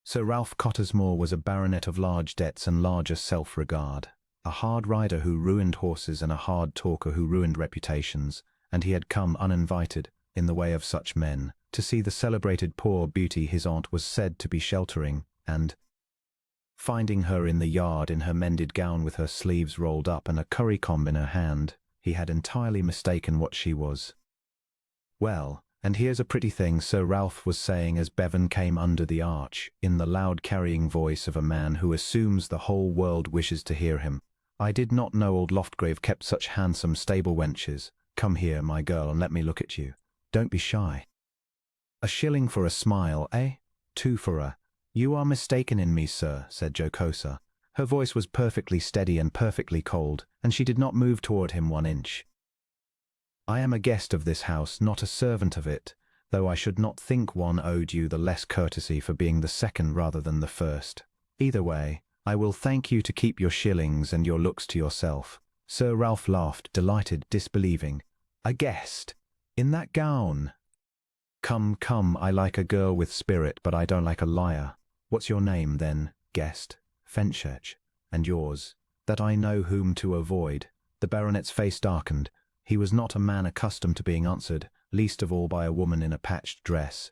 Sir Ralph Cottesmore was a baronet of large debts and larger self-regard, a hard rider who ruined horses and a hard talker who ruined reputations, and he had come uninvited, in the way of such men, to see the celebrated poor beauty his aunt was said to be sheltering, and, finding her in the yard in her mended gown with her sleeves rolled up and a curry-comb in her hand, he had entirely mistaken what she was. Well, and here's a pretty thing Sir Ralph was saying as Bevan came under the arch, in the loud carrying voice of a man who assumes the whole world wishes to hear him. I did not know old Loftgrave kept such handsome stable wenches. Come here, my girl, and let me look at you. Don't be shy. A shilling for a smile, eh? 2 for a— You are mistaken in me, sir, said Jocosa. Her voice was perfectly steady and perfectly cold, and she did not move toward him 1 inch. I am a guest of this house, not a servant of it, though I should not think one owed you the less courtesy for being the second rather than the first. Either way, I will thank you to keep your shillings and your looks to yourself. Sir Ralph laughed, delighted, disbelieving. A guest? In that gown? Come, come, I like a girl with spirit, but I don't like a liar. What's your name, then, guest? Fenchurch. And yours? That I know whom to avoid. The baronet's face darkened. He was not a man accustomed to being answered, least of all by a woman in a patched dress.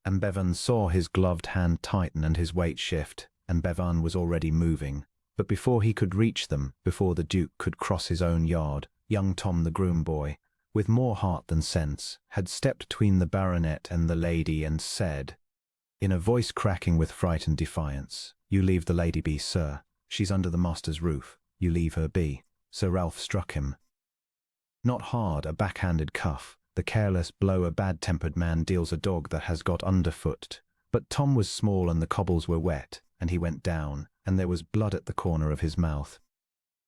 And Bevan saw his gloved hand tighten and his weight shift, and Bevan was already moving. But before he could reach them, before the Duke could cross his own yard, young Tom the groom boy, with more heart than sense, had stepped between the baronet and the lady and said, in a voice cracking with fright and defiance, You leave the lady be, sir. She's under the master's roof. You leave her be. Sir Ralph struck him. Not hard, a backhanded cuff, the careless blow a bad-tempered man deals a dog that has got underfoot. But Tom was small and the cobbles were wet, and he went down, and there was blood at the corner of his mouth.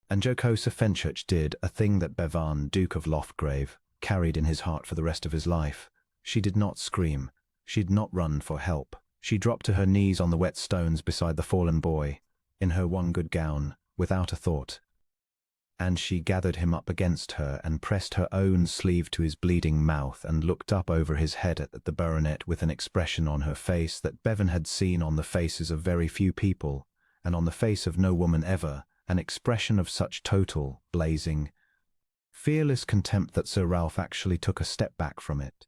And Jocosa Fenchurch did a thing that Bevan, Duke of Loftgrave, carried in his heart for the rest of his life. She did not scream. She did not run for help. She dropped to her knees on the wet stones beside the fallen boy, in her one good gown, without a thought. And she gathered him up against her and pressed her own sleeve to his bleeding mouth and looked up over his head at the baronet with an expression on her face that Bevan had seen on the faces of very few people, and on the face of no woman ever, an expression of such total, blazing, fearless contempt that Sir Ralph actually took a step back from it.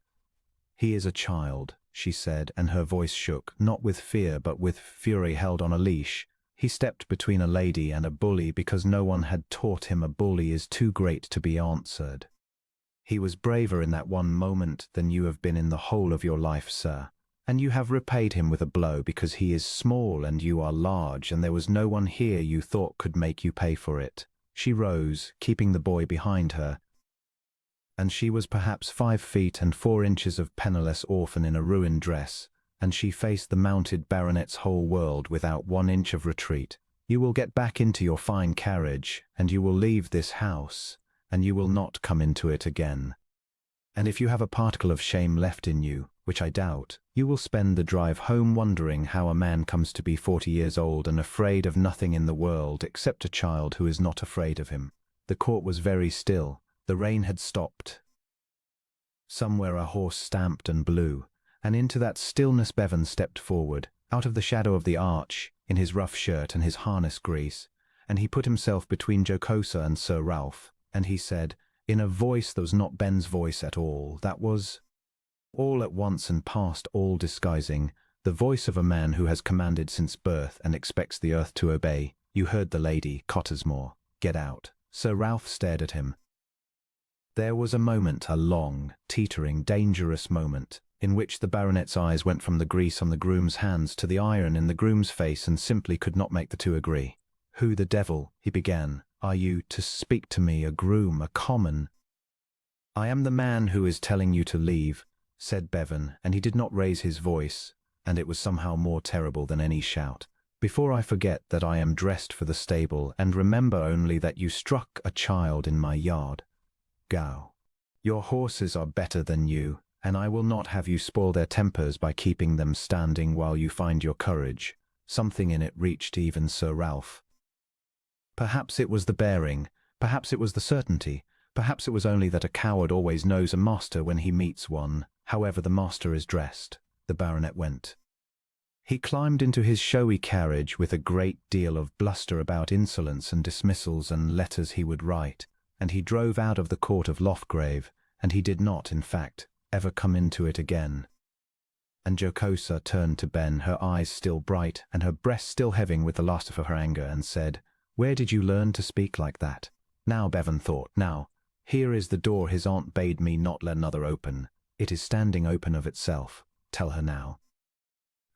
He is a child, she said, and her voice shook, not with fear but with fury held on a leash. He stepped between a lady and a bully because no one had taught him a bully is too great to be answered. He was braver in that one moment than you have been in the whole of your life, sir, and you have repaid him with a blow because he is small and you are large, and there was no one here you thought could make you pay for it. She rose, keeping the boy behind her, and she was perhaps 5 feet and 4 inches of penniless orphan in a ruined dress, and she faced the mounted baronet's whole world without 1 inch of retreat. You will get back into your fine carriage, and you will leave this house, and you will not come into it again. And if you have a particle of shame left in you, which I doubt, you will spend the drive home wondering how a man comes to be 40 years old and afraid of nothing in the world except a child who is not afraid of him. The court was very still. The rain had stopped. Somewhere a horse stamped and blew, and into that stillness Bevan stepped forward, out of the shadow of the arch, in his rough shirt and his harness grease, and he put himself between Jocosa and Sir Ralph, and he said, in a voice that was not Ben's voice at all, that was all at once and past all disguising, the voice of a man who has commanded since birth and expects the earth to obey, "You heard the lady, Cottesmore. Get out." Sir Ralph stared at him. There was a moment, a long, teetering, dangerous moment, in which the baronet's eyes went from the grease on the groom's hands to the iron in the groom's face and simply could not make the two agree. "Who the devil," he began, "are you to speak to me, a groom, a common—" "I am the man who is telling you to leave," said Bevan, and he did not raise his voice, and it was somehow more terrible than any shout. "Before I forget that I am dressed for the stable, and remember only that you struck a child in my yard. Go. Your horses are better than you, and I will not have you spoil their tempers by keeping them standing while you find your courage." Something in it reached even Sir Ralph. Perhaps it was the bearing, perhaps it was the certainty, perhaps it was only that a coward always knows a master when he meets one. However the master is dressed, the baronet went. He climbed into his showy carriage with a great deal of bluster about insolence and dismissals and letters he would write, and he drove out of the court of Loftgrave, and he did not, in fact, ever come into it again. And Jocosa turned to Ben, her eyes still bright and her breast still heaving with the last of her anger, and said, "Where did you learn to speak like that?" Now, Bevan thought, now, here is the door his aunt bade me not let another open. It is standing open of itself. Tell her now.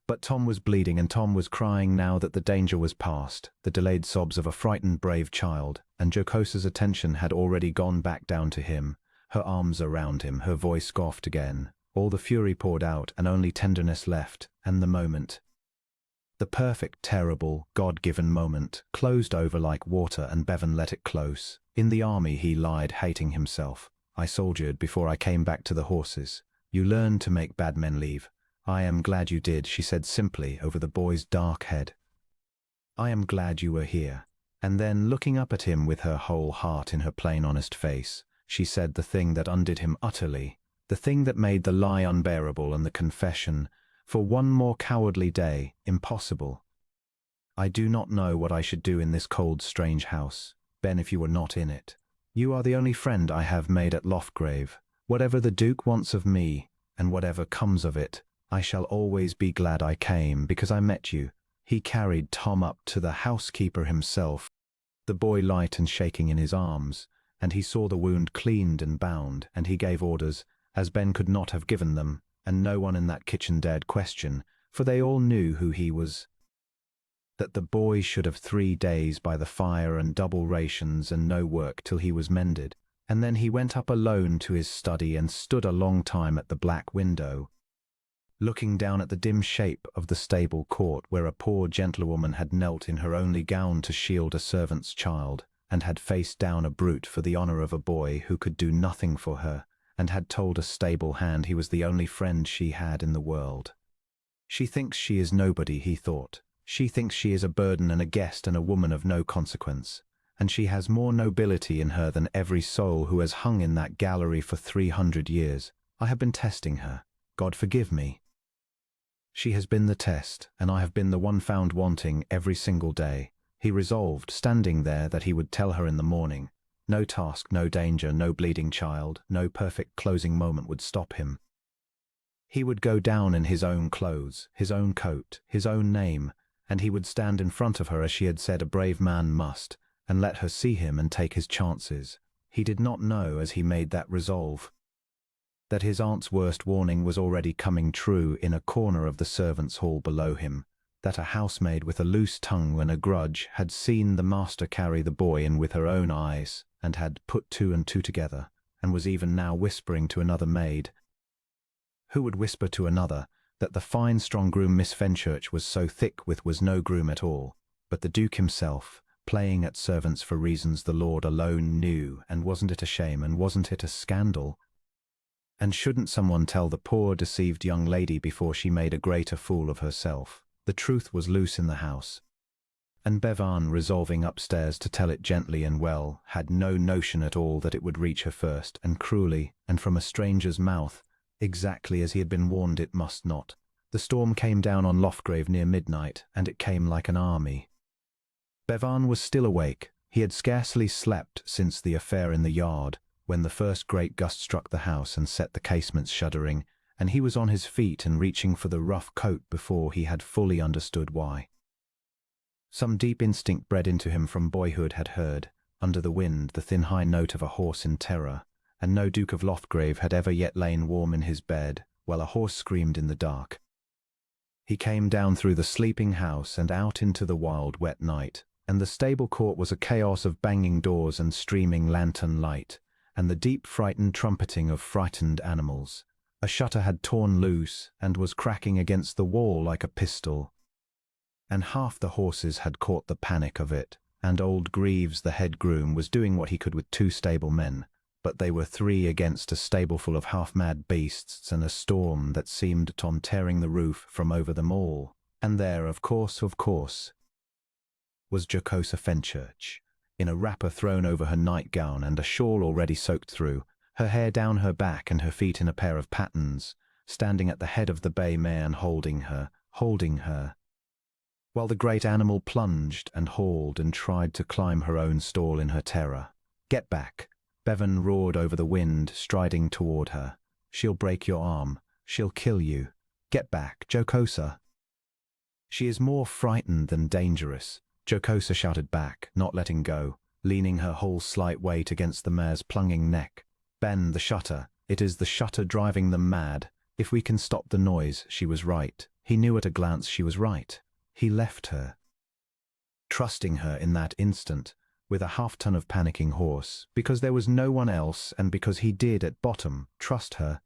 But Tom was bleeding, and Tom was crying now that the danger was past, the delayed sobs of a frightened brave child, and Jocosa's attention had already gone back down to him, her arms around him, her voice scoffed again. All the fury poured out, and only tenderness left, and the moment, the perfect, terrible, God-given moment, closed over like water, and Bevan let it close. In the army he lied, hating himself. "I soldiered before I came back to the horses. You learned to make bad men leave." "I am glad you did," she said simply over the boy's dark head. "I am glad you were here." And then, looking up at him with her whole heart in her plain honest face, she said the thing that undid him utterly, the thing that made the lie unbearable and the confession, for one more cowardly day, impossible. "I do not know what I should do in this cold, strange house, Ben, if you were not in it. You are the only friend I have made at Loftgrave. Whatever the Duke wants of me, and whatever comes of it, I shall always be glad I came, because I met you." He carried Tom up to the housekeeper himself, the boy light and shaking in his arms, and he saw the wound cleaned and bound, and he gave orders, as Ben could not have given them, and no one in that kitchen dared question, for they all knew who he was, that the boy should have 3 days by the fire and double rations and no work till he was mended. And then he went up alone to his study and stood a long time at the black window, looking down at the dim shape of the stable court where a poor gentlewoman had knelt in her only gown to shield a servant's child, and had faced down a brute for the honour of a boy who could do nothing for her, and had told a stable hand he was the only friend she had in the world. "She thinks she is nobody," he thought. "She thinks she is a burden and a guest and a woman of no consequence, and she has more nobility in her than every soul who has hung in that gallery for 300 years. I have been testing her. God forgive me. She has been the test, and I have been the one found wanting every single day." He resolved, standing there, that he would tell her in the morning. No task, no danger, no bleeding child, no perfect closing moment would stop him. He would go down in his own clothes, his own coat, his own name, and he would stand in front of her as she had said a brave man must, and let her see him and take his chances. He did not know, as he made that resolve, that his aunt's worst warning was already coming true in a corner of the servants' hall below him, that a housemaid with a loose tongue and a grudge had seen the master carry the boy in with her own eyes, and had put 2 and 2 together, and was even now whispering to another maid, who would whisper to another, that the fine strong groom Miss Fenchurch was so thick with was no groom at all, but the Duke himself, playing at servants for reasons the Lord alone knew. And wasn't it a shame, and wasn't it a scandal? And shouldn't someone tell the poor deceived young lady before she made a greater fool of herself? The truth was loose in the house, and Bevan, resolving upstairs to tell it gently and well, had no notion at all that it would reach her first, and cruelly, and from a stranger's mouth, exactly as he had been warned it must not. The storm came down on Loftgrave near midnight, and it came like an army. Bevan was still awake. He had scarcely slept since the affair in the yard, when the first great gust struck the house and set the casements shuddering, and he was on his feet and reaching for the rough coat before he had fully understood why. Some deep instinct bred into him from boyhood had heard, under the wind, the thin high note of a horse in terror, and no Duke of Loftgrave had ever yet lain warm in his bed, while a horse screamed in the dark. He came down through the sleeping house and out into the wild, wet night, and the stable court was a chaos of banging doors and streaming lantern light, and the deep frightened trumpeting of frightened animals. A shutter had torn loose and was cracking against the wall like a pistol, and half the horses had caught the panic of it, and old Greaves, the head groom, was doing what he could with 2 stable men, but they were 3 against a stable full of half-mad beasts and a storm that seemed on tearing the roof from over them all. And there, of course, was Jocosa Fenchurch, in a wrapper thrown over her nightgown and a shawl already soaked through, her hair down her back and her feet in a pair of pattens, standing at the head of the bay mare and holding her, while the great animal plunged and hauled and tried to climb her own stall in her terror. "Get back!" Bevan roared over the wind, striding toward her. "She'll break your arm. She'll kill you. Get back, Jocosa!" "She is more frightened than dangerous," Jocosa shouted back, not letting go, leaning her whole slight weight against the mare's plunging neck. "Ben, the shutter. It is the shutter driving them mad. If we can stop the noise," she was right. He knew at a glance she was right. He left her, trusting her in that instant, with a half-ton of panicking horse, because there was no one else and because he did, at bottom, trust her.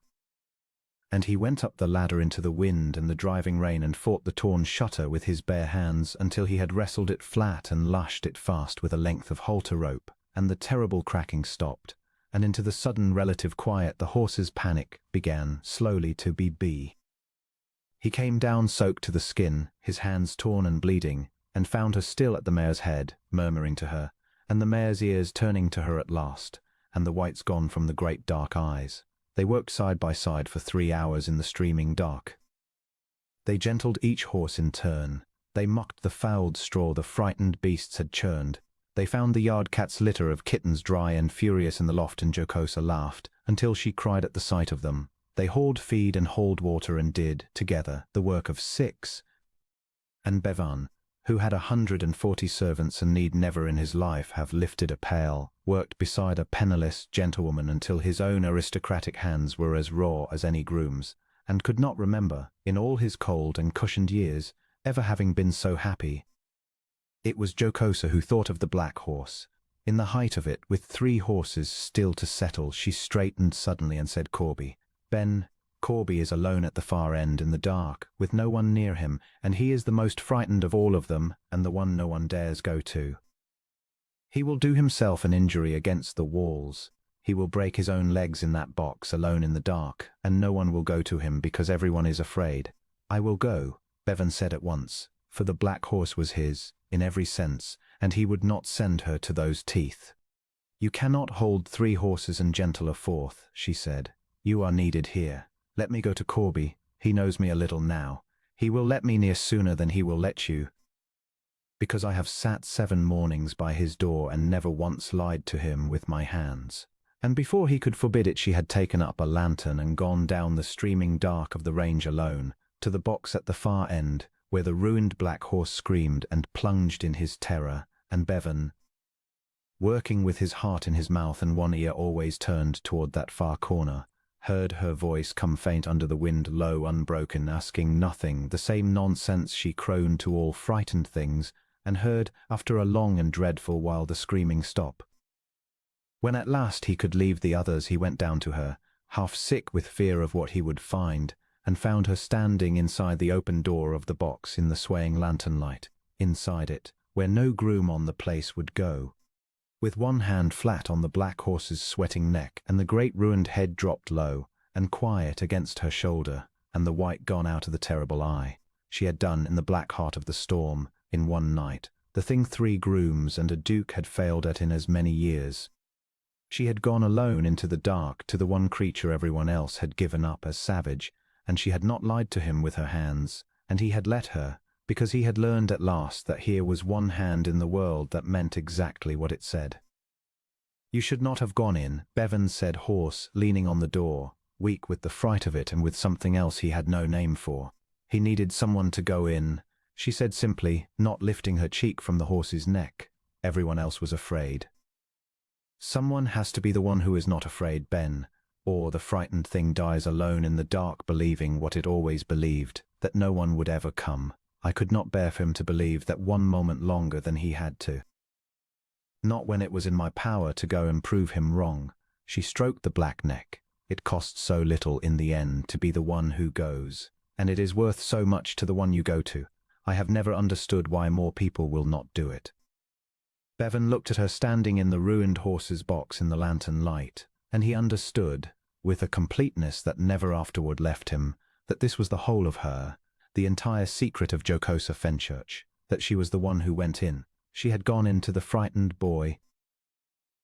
And he went up the ladder into the wind and the driving rain and fought the torn shutter with his bare hands until he had wrestled it flat and lashed it fast with a length of halter rope, and the terrible cracking stopped, and into the sudden relative quiet the horse's panic began slowly to be. He came down soaked to the skin, his hands torn and bleeding, and found her still at the mare's head, murmuring to her, and the mare's ears turning to her at last, and the whites gone from the great dark eyes. They worked side by side for 3 hours in the streaming dark. They gentled each horse in turn. They mucked the fouled straw the frightened beasts had churned. They found the yard cat's litter of kittens dry and furious in the loft, and Jocosa laughed, until she cried at the sight of them. They hauled feed and hauled water and did, together, the work of 6. And Bevan, who had 140 servants and need never in his life have lifted a pail, worked beside a penniless gentlewoman until his own aristocratic hands were as raw as any groom's, and could not remember, in all his cold and cushioned years, ever having been so happy. It was Jocosa who thought of the black horse. In the height of it, with 3 horses still to settle, she straightened suddenly and said, "Corby. Ben, Corby is alone at the far end in the dark, with no one near him, and he is the most frightened of all of them, and the one no one dares go to. He will do himself an injury against the walls. He will break his own legs in that box, alone in the dark, and no one will go to him because everyone is afraid." "I will go," Bevan said at once, for the black horse was his, in every sense, and he would not send her to those teeth. "You cannot hold 3 horses and gentle a 4th, she said. "You are needed here. Let me go to Corby. He knows me a little now. He will let me near sooner than he will let you, because I have sat 7 mornings by his door and never once lied to him with my hands." And before he could forbid it, she had taken up a lantern and gone down the streaming dark of the range alone, to the box at the far end, where the ruined black horse screamed and plunged in his terror, and Bevan, working with his heart in his mouth and one ear always turned toward that far corner, heard her voice come faint under the wind, low, unbroken, asking nothing, the same nonsense she crooned to all frightened things, and heard, after a long and dreadful while, the screaming stop. When at last he could leave the others, he went down to her, half sick with fear of what he would find, and found her standing inside the open door of the box in the swaying lantern light, inside it, where no groom on the place would go, with one hand flat on the black horse's sweating neck, and the great ruined head dropped low and quiet against her shoulder, and the white gone out of the terrible eye. She had done in the black heart of the storm, in one night, the thing 3 grooms and a duke had failed at in as many years. She had gone alone into the dark to the one creature everyone else had given up as savage, and she had not lied to him with her hands, and he had let her, because he had learned at last that here was one hand in the world that meant exactly what it said. "You should not have gone in," Bevan said, hoarse, leaning on the door, weak with the fright of it and with something else he had no name for. "He needed someone to go in," she said simply, not lifting her cheek from the horse's neck. "Everyone else was afraid." "Someone has to be the one who is not afraid, Ben, or the frightened thing dies alone in the dark believing what it always believed, that no one would ever come. I could not bear for him to believe that one moment longer than he had to. Not when it was in my power to go and prove him wrong." She stroked the black neck. "It costs so little in the end to be the one who goes, and it is worth so much to the one you go to. I have never understood why more people will not do it." Bevan looked at her standing in the ruined horse's box in the lantern light, and he understood, with a completeness that never afterward left him, that this was the whole of her, the entire secret of Jocosa Fenchurch, that she was the one who went in. She had gone into the frightened boy,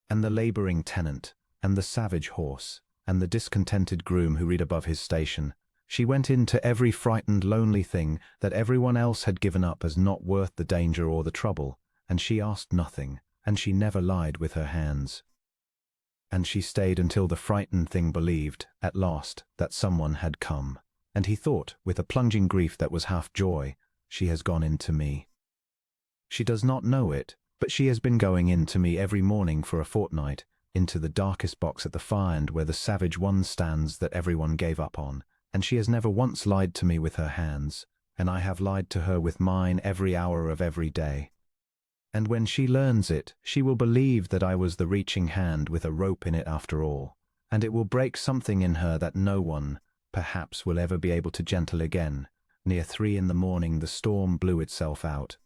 and the labouring tenant, and the savage horse, and the discontented groom who read above his station. She went into every frightened, lonely thing that everyone else had given up as not worth the danger or the trouble, and she asked nothing, and she never lied with her hands. And she stayed until the frightened thing believed, at last, that someone had come. And he thought, with a plunging grief that was half joy, "She has gone in to me. She does not know it, but she has been going in to me every morning for a fortnight, into the darkest box at the far end where the savage one stands that everyone gave up on, and she has never once lied to me with her hands, and I have lied to her with mine every hour of every day. And when she learns it, she will believe that I was the reaching hand with a rope in it after all, and it will break something in her that no one, perhaps, will ever be able to gentle again." Near 3 in the morning the storm blew itself out,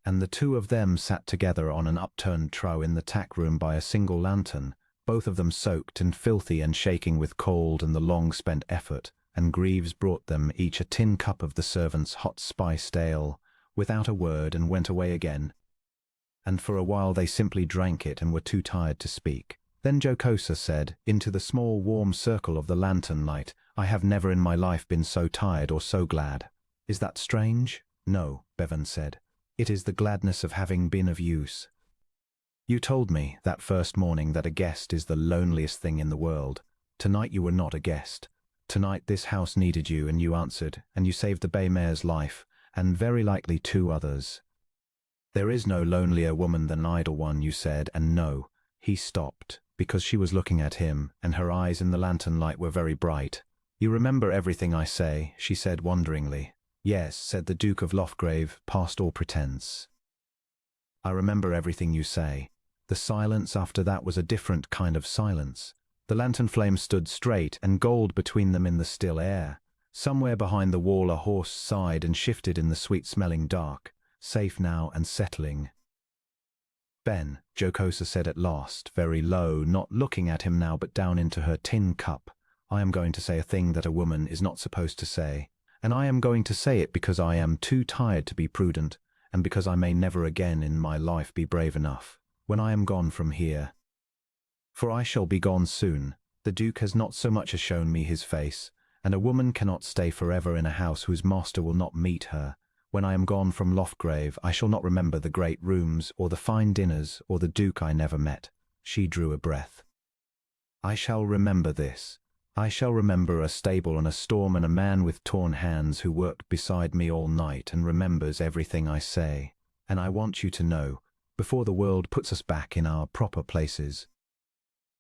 and the two of them sat together on an upturned trough in the tack room by a single lantern, both of them soaked and filthy and shaking with cold and the long-spent effort, and Greaves brought them each a tin cup of the servant's hot spiced ale, without a word, and went away again. And for a while they simply drank it and were too tired to speak. Then Jocosa said, into the small warm circle of the lantern light, "I have never in my life been so tired or so glad." "Is that strange?" "No," Bevan said. "It is the gladness of having been of use. You told me, that first morning, that a guest is the loneliest thing in the world. Tonight you were not a guest. Tonight this house needed you, and you answered, and you saved the bay mare's life, and very likely 2 others. There is no lonelier woman than an idle one, you said, and no." He stopped, because she was looking at him, and her eyes in the lantern light were very bright. "You remember everything I say?" she said wonderingly. "Yes," said the Duke of Loughgrave, past all pretense. "I remember everything you say." The silence after that was a different kind of silence. The lantern flame stood straight and gold between them in the still air. Somewhere behind the wall a horse sighed and shifted in the sweet-smelling dark, safe now and settling. "Ben," Jocosa said at last, very low, not looking at him now but down into her tin cup, "I am going to say a thing that a woman is not supposed to say. And I am going to say it because I am too tired to be prudent, and because I may never again in my life be brave enough, when I am gone from here. For I shall be gone soon. The Duke has not so much as shown me his face, and a woman cannot stay forever in a house whose master will not meet her. When I am gone from Loughgrave, I shall not remember the great rooms, or the fine dinners, or the Duke I never met." She drew a breath. "I shall remember this. I shall remember a stable and a storm and a man with torn hands who worked beside me all night and remembers everything I say. And I want you to know, before the world puts us back in our proper places,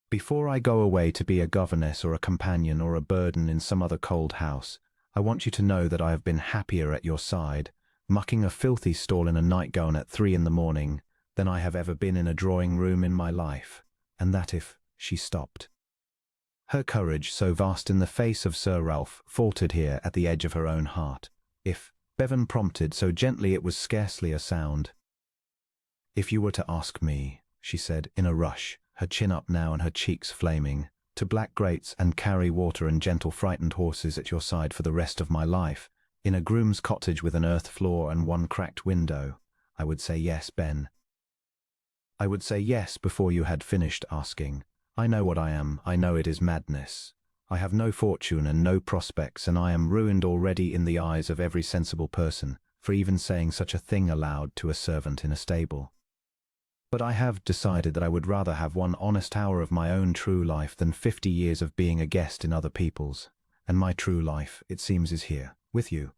before I go away to be a governess or a companion or a burden in some other cold house, I want you to know that I have been happier at your side, mucking a filthy stall in a nightgown at 3 in the morning, than I have ever been in a drawing-room in my life, and that if—" She stopped. Her courage, so vast in the face of Sir Ralph, faltered here at the edge of her own heart. "If," Bevan prompted so gently it was scarcely a sound. "If you were to ask me," she said, in a rush, her chin up now and her cheeks flaming, "to black grates and carry water and gentle frightened horses at your side for the rest of my life, in a groom's cottage with an earth floor and 1 cracked window, I would say yes, Ben. I would say yes before you had finished asking. I know what I am. I know it is madness. I have no fortune and no prospects, and I am ruined already in the eyes of every sensible person for even saying such a thing aloud to a servant in a stable. But I have decided that I would rather have 1 honest hour of my own true life than 50 years of being a guest in other people's, and my true life, it seems, is here, with you.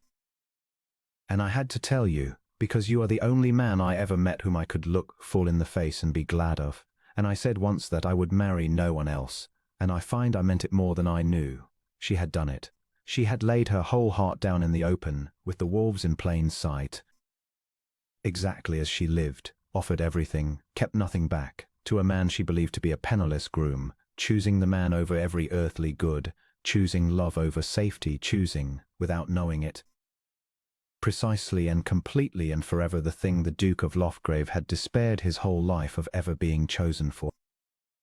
And I had to tell you, because you are the only man I ever met whom I could look full in the face and be glad of, and I said once that I would marry no one else, and I find I meant it more than I knew. She had done it. She had laid her whole heart down in the open, with the wolves in plain sight. Exactly as she lived, offered everything, kept nothing back, to a man she believed to be a penniless groom, choosing the man over every earthly good, choosing love over safety, choosing, without knowing it, precisely and completely and forever the thing the Duke of Loftgrave had despaired his whole life of ever being chosen for.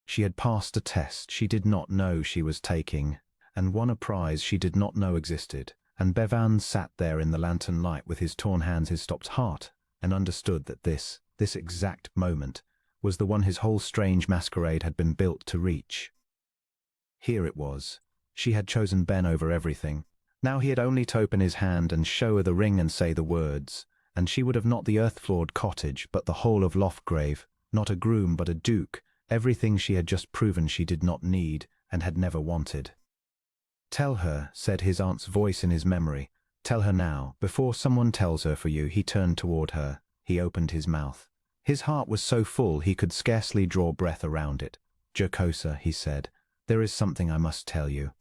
She had passed a test she did not know she was taking, and won a prize she did not know existed, and Bevan sat there in the lantern light with his torn hands, his stopped heart, and understood that this exact moment was the one his whole strange masquerade had been built to reach. Here it was. She had chosen Ben over everything. Now he had only to open his hand and show her the ring and say the words, and she would have not the earth-floored cottage, but the whole of Loftgrave, not a groom but a duke, everything she had just proven she did not need and had never wanted. "Tell her," said his aunt's voice in his memory. "Tell her now, before someone tells her for you." He turned toward her. He opened his mouth. His heart was so full he could scarcely draw breath around it. "Jocosa," he said, "there is something I must tell you.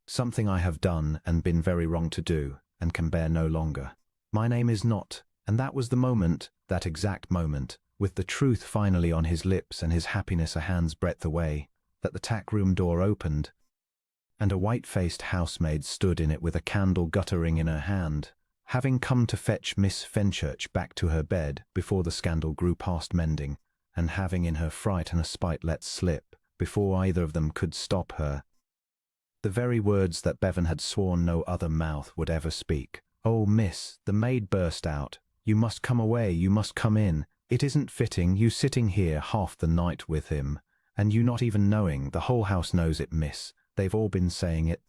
Something I have done and been very wrong to do, and can bear no longer. My name is not," and that was the moment, that exact moment, with the truth finally on his lips and his happiness a hand's breadth away, that the tack-room door opened, and a white-faced housemaid stood in it with a candle guttering in her hand, having come to fetch Miss Fenchurch back to her bed before the scandal grew past mending, and having in her fright and a spite let slip, before either of them could stop her, the very words that Bevan had sworn no other mouth would ever speak. "Oh, miss," the maid burst out, "you must come away, you must come in. It isn't fitting, you sitting here half the night with him, and you not even knowing. The whole house knows it, miss. They've all been saying it.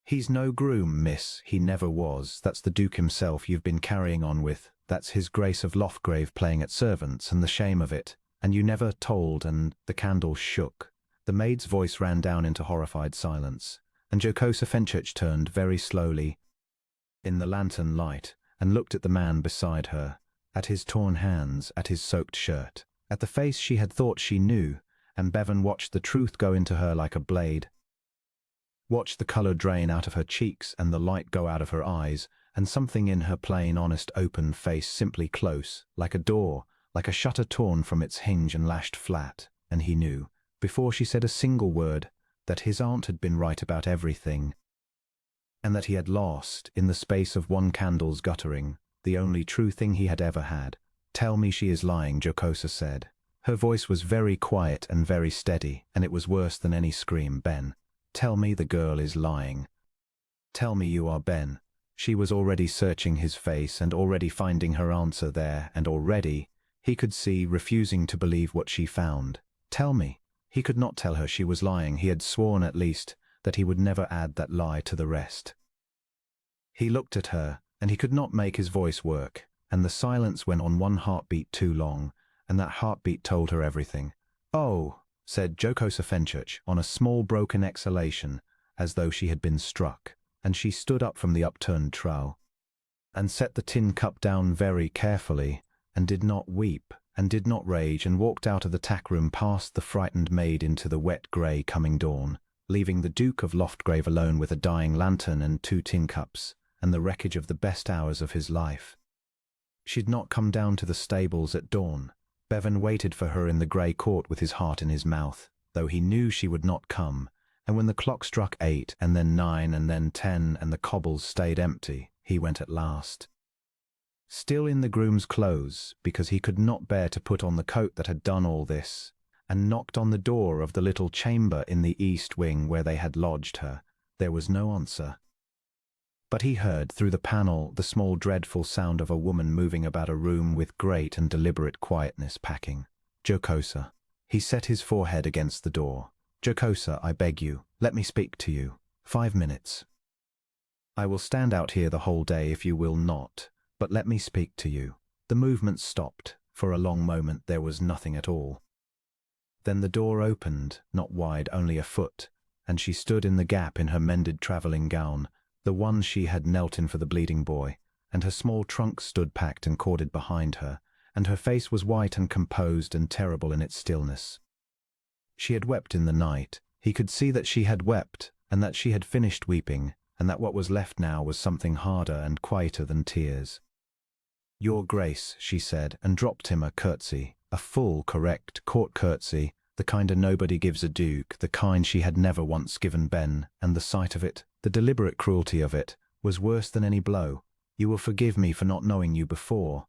He's no groom, miss, he never was. That's the Duke himself you've been carrying on with. That's his Grace of Loftgrave playing at servants, and the shame of it. And you never told," and the candle shook. The maid's voice ran down into horrified silence, and Jocosa Fenchurch turned very slowly in the lantern light and looked at the man beside her, at his torn hands, at his soaked shirt, at the face she had thought she knew, and Bevan watched the truth go into her like a blade, watched the colour drain out of her cheeks and the light go out of her eyes, and something in her plain, honest, open face simply close, like a door, like a shutter torn from its hinge and lashed flat, and he knew, before she said a single word, that his aunt had been right about everything, and that he had lost, in the space of one candle's guttering, the only true thing he had ever had. "Tell me she is lying," Jocosa said. Her voice was very quiet and very steady, and it was worse than any scream. "Ben, tell me the girl is lying. Tell me you are Ben." She was already searching his face and already finding her answer there, and already, he could see, refusing to believe what she found. "Tell me." He could not tell her she was lying. He had sworn, at least, that he would never add that lie to the rest. He looked at her, and he could not make his voice work, and the silence went on one heartbeat too long, and that heartbeat told her everything. "Oh," said Jocosa Fenchurch, on a small broken exhalation, as though she had been struck, and she stood up from the upturned trowel, and set the tin cup down very carefully, and did not weep, and did not rage, and walked out of the tack-room past the frightened maid into the wet grey coming dawn, leaving the Duke of Loftgrave alone with a dying lantern and 2 tin cups, and the wreckage of the best hours of his life. She'd not come down to the stables at dawn. Bevan waited for her in the grey court with his heart in his mouth, though he knew she would not come, and when the clock struck 8, and then 9, and then 10, and the cobbles stayed empty, he went at last. Still in the groom's clothes, because he could not bear to put on the coat that had done all this, and knocked on the door of the little chamber in the east wing where they had lodged her. There was no answer. But he heard, through the panel, the small dreadful sound of a woman moving about a room with great and deliberate quietness, packing. "Jocosa." He set his forehead against the door. "Jocosa, I beg you, Let me speak to you. 5 minutes. I will stand out here the whole day if you will not, but let me speak to you. The movement stopped. For a long moment there was nothing at all. Then the door opened, not wide, only a foot, and she stood in the gap in her mended travelling gown, the one she had knelt in for the bleeding boy, and her small trunk stood packed and corded behind her, and her face was white and composed and terrible in its stillness. She had wept in the night. He could see that she had wept, and that she had finished weeping, and that what was left now was something harder and quieter than tears. "Your Grace," she said, and dropped him a curtsy, a full, correct court curtsy, the kind a nobody gives a duke, the kind she had never once given Ben, and the sight of it, the deliberate cruelty of it, was worse than any blow. "You will forgive me for not knowing you before.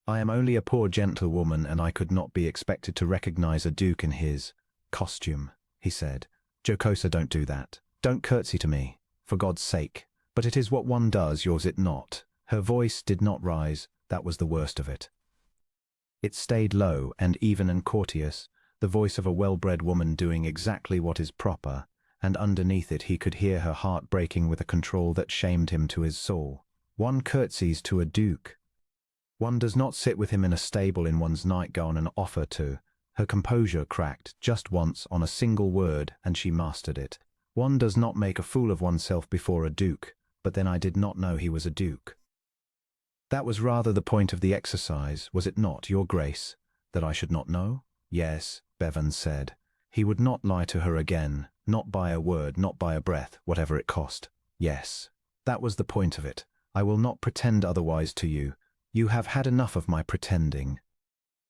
I am only a poor gentlewoman, and I could not be expected to recognize a duke in his costume," he said. "Jocosa, don't do that. Don't curtsy to me, for God's sake. But it is what one does, yours it not." Her voice did not rise, that was the worst of it. It stayed low and even and courteous, the voice of a well-bred woman doing exactly what is proper, and underneath it he could hear her heart breaking with a control that shamed him to his soul. One curtsies to a duke. One does not sit with him in a stable in one's nightgown and offer to. Her composure cracked just once on a single word, and she mastered it. One does not make a fool of oneself before a duke, but then I did not know he was a duke. That was rather the point of the exercise, was it not, Your Grace? That I should not know? Yes, Bevan said. He would not lie to her again, not by a word, not by a breath, whatever it cost. Yes, that was the point of it. I will not pretend otherwise to you. You have had enough of my pretending.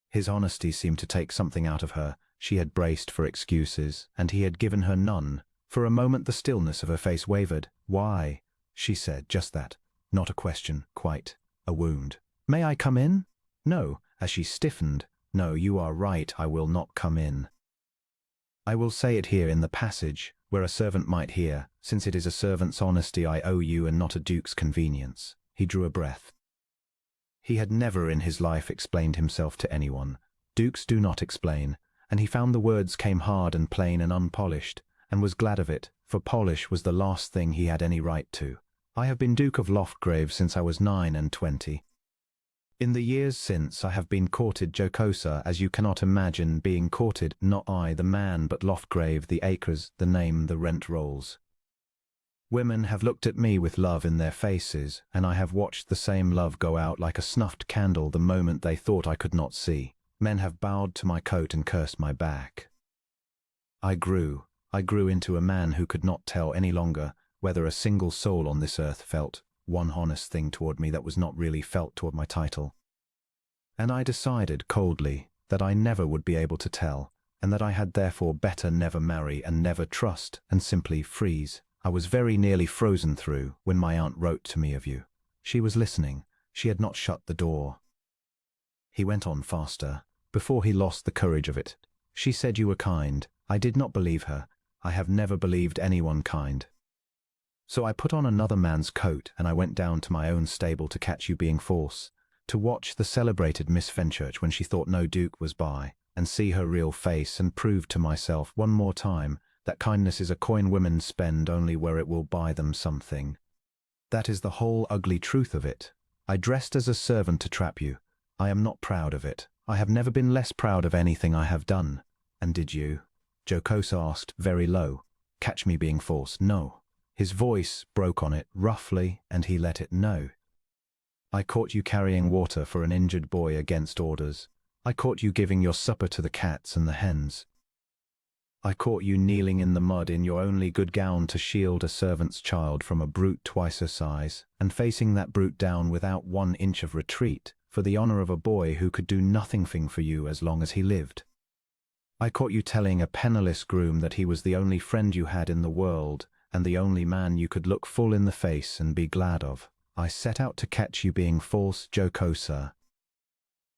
His honesty seemed to take something out of her. She had braced for excuses, and he had given her none. For a moment the stillness of her face wavered. "Why?" she said, just that. Not a question, quite. A wound. "May I come in?" "No," as she stiffened. "No, you are right, I will not come in. I will say it here in the passage, where a servant might hear, since it is a servant's honesty I owe you and not a duke's convenience." He drew a breath. He had never in his life explained himself to anyone. Dukes do not explain, and he found the words came hard and plain and unpolished, and was glad of it, for polish was the last thing he had any right to. "I have been Duke of Loftgrave since I was 29. In the years since I have been courted, Jocosa, as you cannot imagine being courted, not I the man, but Loftgrave, the acres, the name, the rent rolls. Women have looked at me with love in their faces, and I have watched the same love go out like a snuffed candle the moment they thought I could not see. Men have bowed to my coat and cursed my back. I grew into a man who could not tell any longer whether a single soul on this earth felt one honest thing toward me that was not really felt toward my title. And I decided coldly that I never would be able to tell, and that I had therefore better never marry and never trust and simply freeze. I was very nearly frozen through when my aunt wrote to me of you. She was listening. She had not shut the door. He went on faster, before he lost the courage of it. She said you were kind. I did not believe her. I have never believed anyone kind. So I put on another man's coat and I went down to my own stable to catch you being false, to watch the celebrated Miss Fenchurch when she thought no duke was by, and see her real face, and prove to myself one more time that kindness is a coin women spend only where it will buy them something. That is the whole ugly truth of it. I dressed as a servant to trap you. I am not proud of it. I have never been less proud of anything I have done. And did you?" Jocosa asked, very low. "Catch me being false?" "No." His voice broke on it roughly, and he let it know. "I caught you carrying water for an injured boy against orders. I caught you giving your supper to the cats and the hens. I caught you kneeling in the mud in your only good gown to shield a servant's child from a brute twice her size, and facing that brute down without 1 inch of retreat, for the honor of a boy who could do nothing for you as long as he lived. I caught you telling a penniless groom that he was the only friend you had in the world, and the only man you could look full in the face and be glad of. I set out to catch you being false, Jocosa.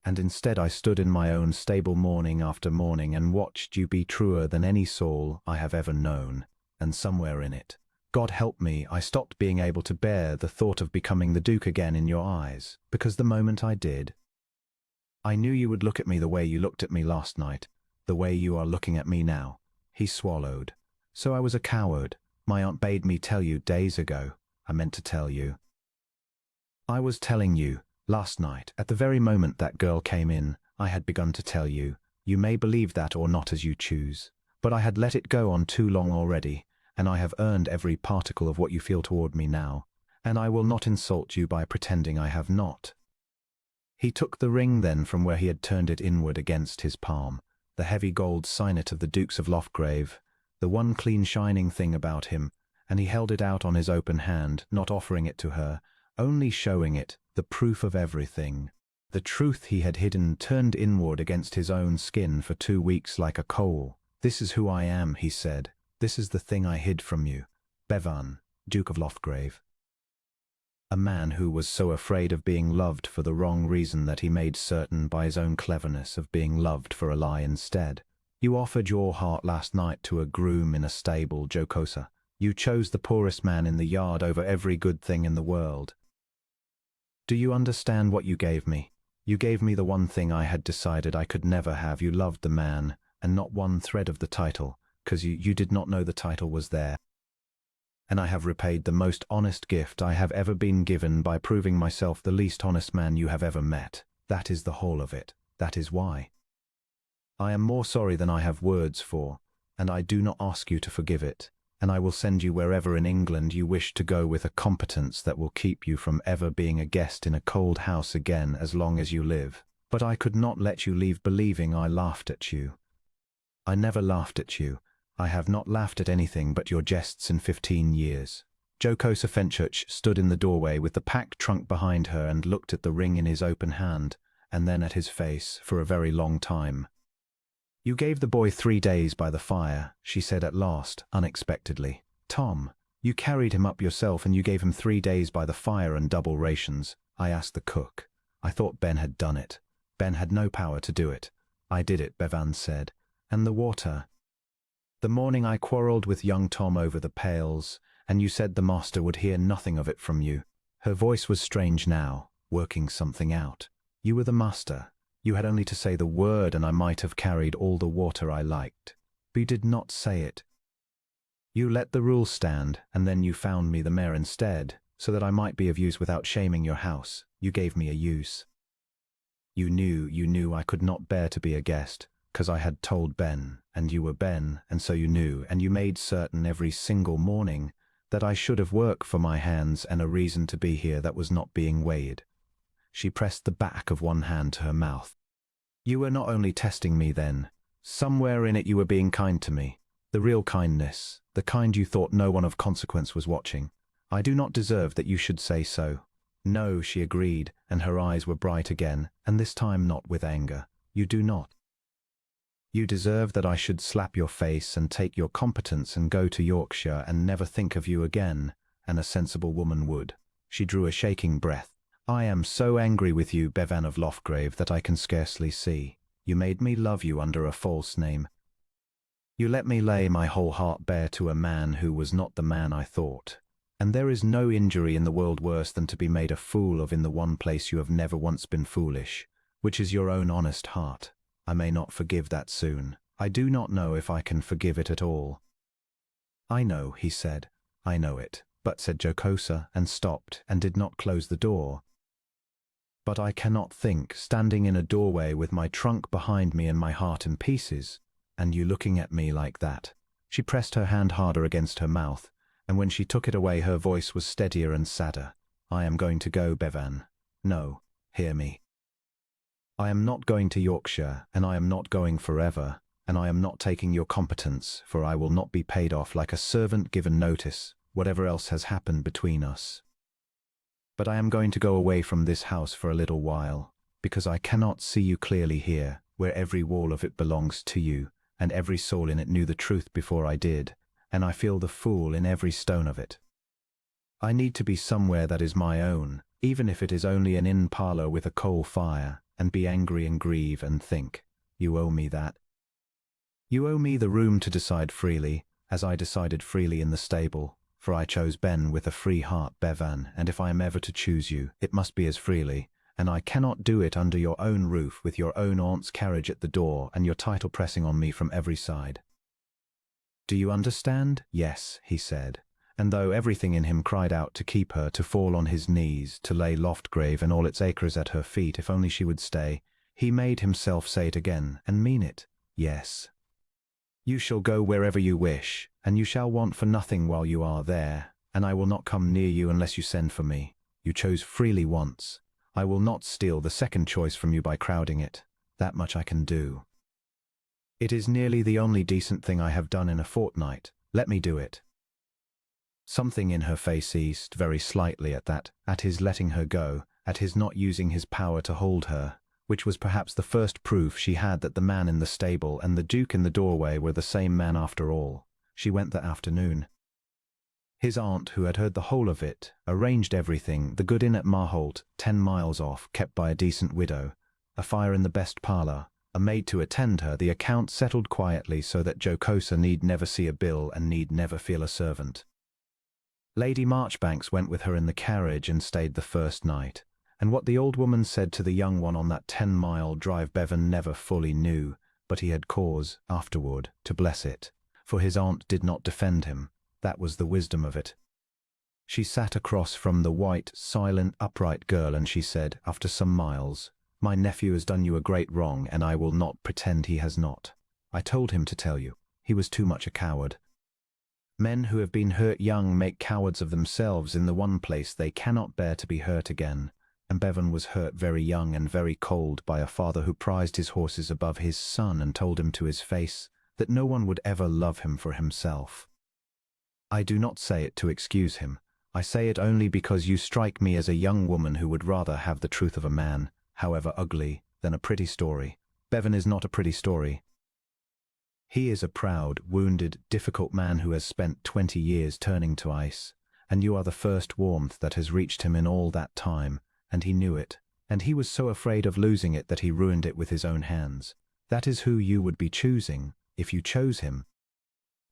And instead I stood in my own stable morning after morning and watched you be truer than any soul I have ever known, and somewhere in it, God help me, I stopped being able to bear the thought of becoming the Duke again in your eyes, because the moment I did, I knew you would look at me the way you looked at me last night, the way you are looking at me now." He swallowed. So I was a coward. My aunt bade me tell you days ago. I meant to tell you. I was telling you, last night, at the very moment that girl came in, I had begun to tell you. You may believe that or not as you choose. But I had let it go on too long already, and I have earned every particle of what you feel toward me now, and I will not insult you by pretending I have not. He took the ring then from where he had turned it inward against his palm, the heavy gold signet of the Dukes of Lofgrave, the one clean shining thing about him, and he held it out on his open hand, not offering it to her, only showing it, the proof of everything. The truth he had hidden turned inward against his own skin for 2 weeks like a coal. This is who I am, he said. This is the thing I hid from you. Bevan, Duke of Lofgrave. A man who was so afraid of being loved for the wrong reason that he made certain by his own cleverness of being loved for a lie instead. You offered your heart last night to a groom in a stable, Jocosa. You chose the poorest man in the yard over every good thing in the world. Do you understand what you gave me? You gave me the one thing I had decided I could never have. You loved the man, and not one thread of the title, because you did not know the title was there. And I have repaid the most honest gift I have ever been given by proving myself the least honest man you have ever met. That is the whole of it. That is why. I am more sorry than I have words for, and I do not ask you to forgive it, and I will send you wherever in England you wish to go with a competence that will keep you from ever being a guest in a cold house again as long as you live. But I could not let you leave believing I laughed at you. I never laughed at you. I have not laughed at anything but your jests in 15 years. Jocosa Fenchurch stood in the doorway with the packed trunk behind her and looked at the ring in his open hand, and then at his face for a very long time. You gave the boy 3 days by the fire, she said at last, unexpectedly. Tom, you carried him up yourself and you gave him 3 days by the fire and double rations. I asked the cook. I thought Ben had done it. Ben had no power to do it. I did it, Bevan said. And the water. The morning I quarrelled with young Tom over the pails, and you said the master would hear nothing of it from you. Her voice was strange now, working something out. You were the master. You had only to say the word and I might have carried all the water I liked. But you did not say it. You let the rule stand, and then you found me the mare instead, so that I might be of use without shaming your house. You gave me a use. You knew I could not bear to be a guest, 'cause I had told Ben, and you were Ben, and so you knew, and you made certain every single morning that I should have work for my hands and a reason to be here that was not being weighed. She pressed the back of one hand to her mouth. You were not only testing me then. Somewhere in it you were being kind to me. The real kindness, the kind you thought no one of consequence was watching. I do not deserve that you should say so. No, she agreed, and her eyes were bright again, and this time not with anger. You do not. You deserve that I should slap your face and take your competence and go to Yorkshire and never think of you again, and a sensible woman would. She drew a shaking breath. I am so angry with you, Bevan of Lofgrave, that I can scarcely see. You made me love you under a false name. You let me lay my whole heart bare to a man who was not the man I thought. And there is no injury in the world worse than to be made a fool of in the one place you have never once been foolish, which is your own honest heart. I may not forgive that soon. I do not know if I can forgive it at all. I know, he said. I know it. But, said Jocosa, and stopped, and did not close the door. But I cannot think, standing in a doorway with my trunk behind me and my heart in pieces, and you looking at me like that. She pressed her hand harder against her mouth, and when she took it away her voice was steadier and sadder. I am going to go, Bevan. No, hear me. I am not going to Yorkshire, and I am not going forever, and I am not taking your competence, for I will not be paid off like a servant given notice, whatever else has happened between us. But I am going to go away from this house for a little while, because I cannot see you clearly here, where every wall of it belongs to you, and every soul in it knew the truth before I did, and I feel the fool in every stone of it. I need to be somewhere that is my own, even if it is only an inn parlour with a coal fire, and be angry and grieve and think. You owe me that. You owe me the room to decide freely, as I decided freely in the stable, for I chose Ben with a free heart, Bevan, and if I am ever to choose you, it must be as freely, and I cannot do it under your own roof with your own aunt's carriage at the door and your title pressing on me from every side. Do you understand? Yes, he said. And though everything in him cried out to keep her, to fall on his knees, to lay Loftgrave and all its acres at her feet if only she would stay, he made himself say it again, and mean it. Yes. You shall go wherever you wish, and you shall want for nothing while you are there, and I will not come near you unless you send for me. You chose freely once. I will not steal the second choice from you by crowding it. That much I can do. It is nearly the only decent thing I have done in a fortnight. Let me do it. Something in her face eased very slightly at that, at his letting her go, at his not using his power to hold her, which was perhaps the first proof she had that the man in the stable and the Duke in the doorway were the same man after all. She went that afternoon. His aunt, who had heard the whole of it, arranged everything, the good inn at Marholt, 10 miles off, kept by a decent widow, a fire in the best parlour, a maid to attend her, the account settled quietly so that Jocosa need never see a bill and need never feel a servant. Lady Marchbanks went with her in the carriage and stayed the first night, and what the old woman said to the young one on that 10-mile drive Bevan never fully knew, but he had cause, afterward, to bless it, for his aunt did not defend him. That was the wisdom of it. She sat across from the white, silent, upright girl, and she said, after some miles, "My nephew has done you a great wrong, and I will not pretend he has not. I told him to tell you. He was too much a coward. Men who have been hurt young make cowards of themselves in the one place they cannot bear to be hurt again, and Bevan was hurt very young and very cold by a father who prized his horses above his son and told him to his face that no one would ever love him for himself. I do not say it to excuse him. I say it only because you strike me as a young woman who would rather have the truth of a man, however ugly, than a pretty story. Bevan is not a pretty story. He is a proud, wounded, difficult man who has spent 20 years turning to ice, and you are the first warmth that has reached him in all that time, and he knew it, and he was so afraid of losing it that he ruined it with his own hands. That is who you would be choosing, if you chose him.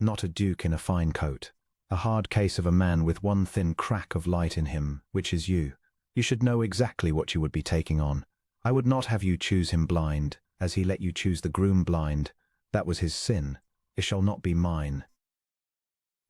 Not a duke in a fine coat. A hard case of a man with one thin crack of light in him, which is you. You should know exactly what you would be taking on. I would not have you choose him blind, as he let you choose the groom blind. That was his sin. It shall not be mine."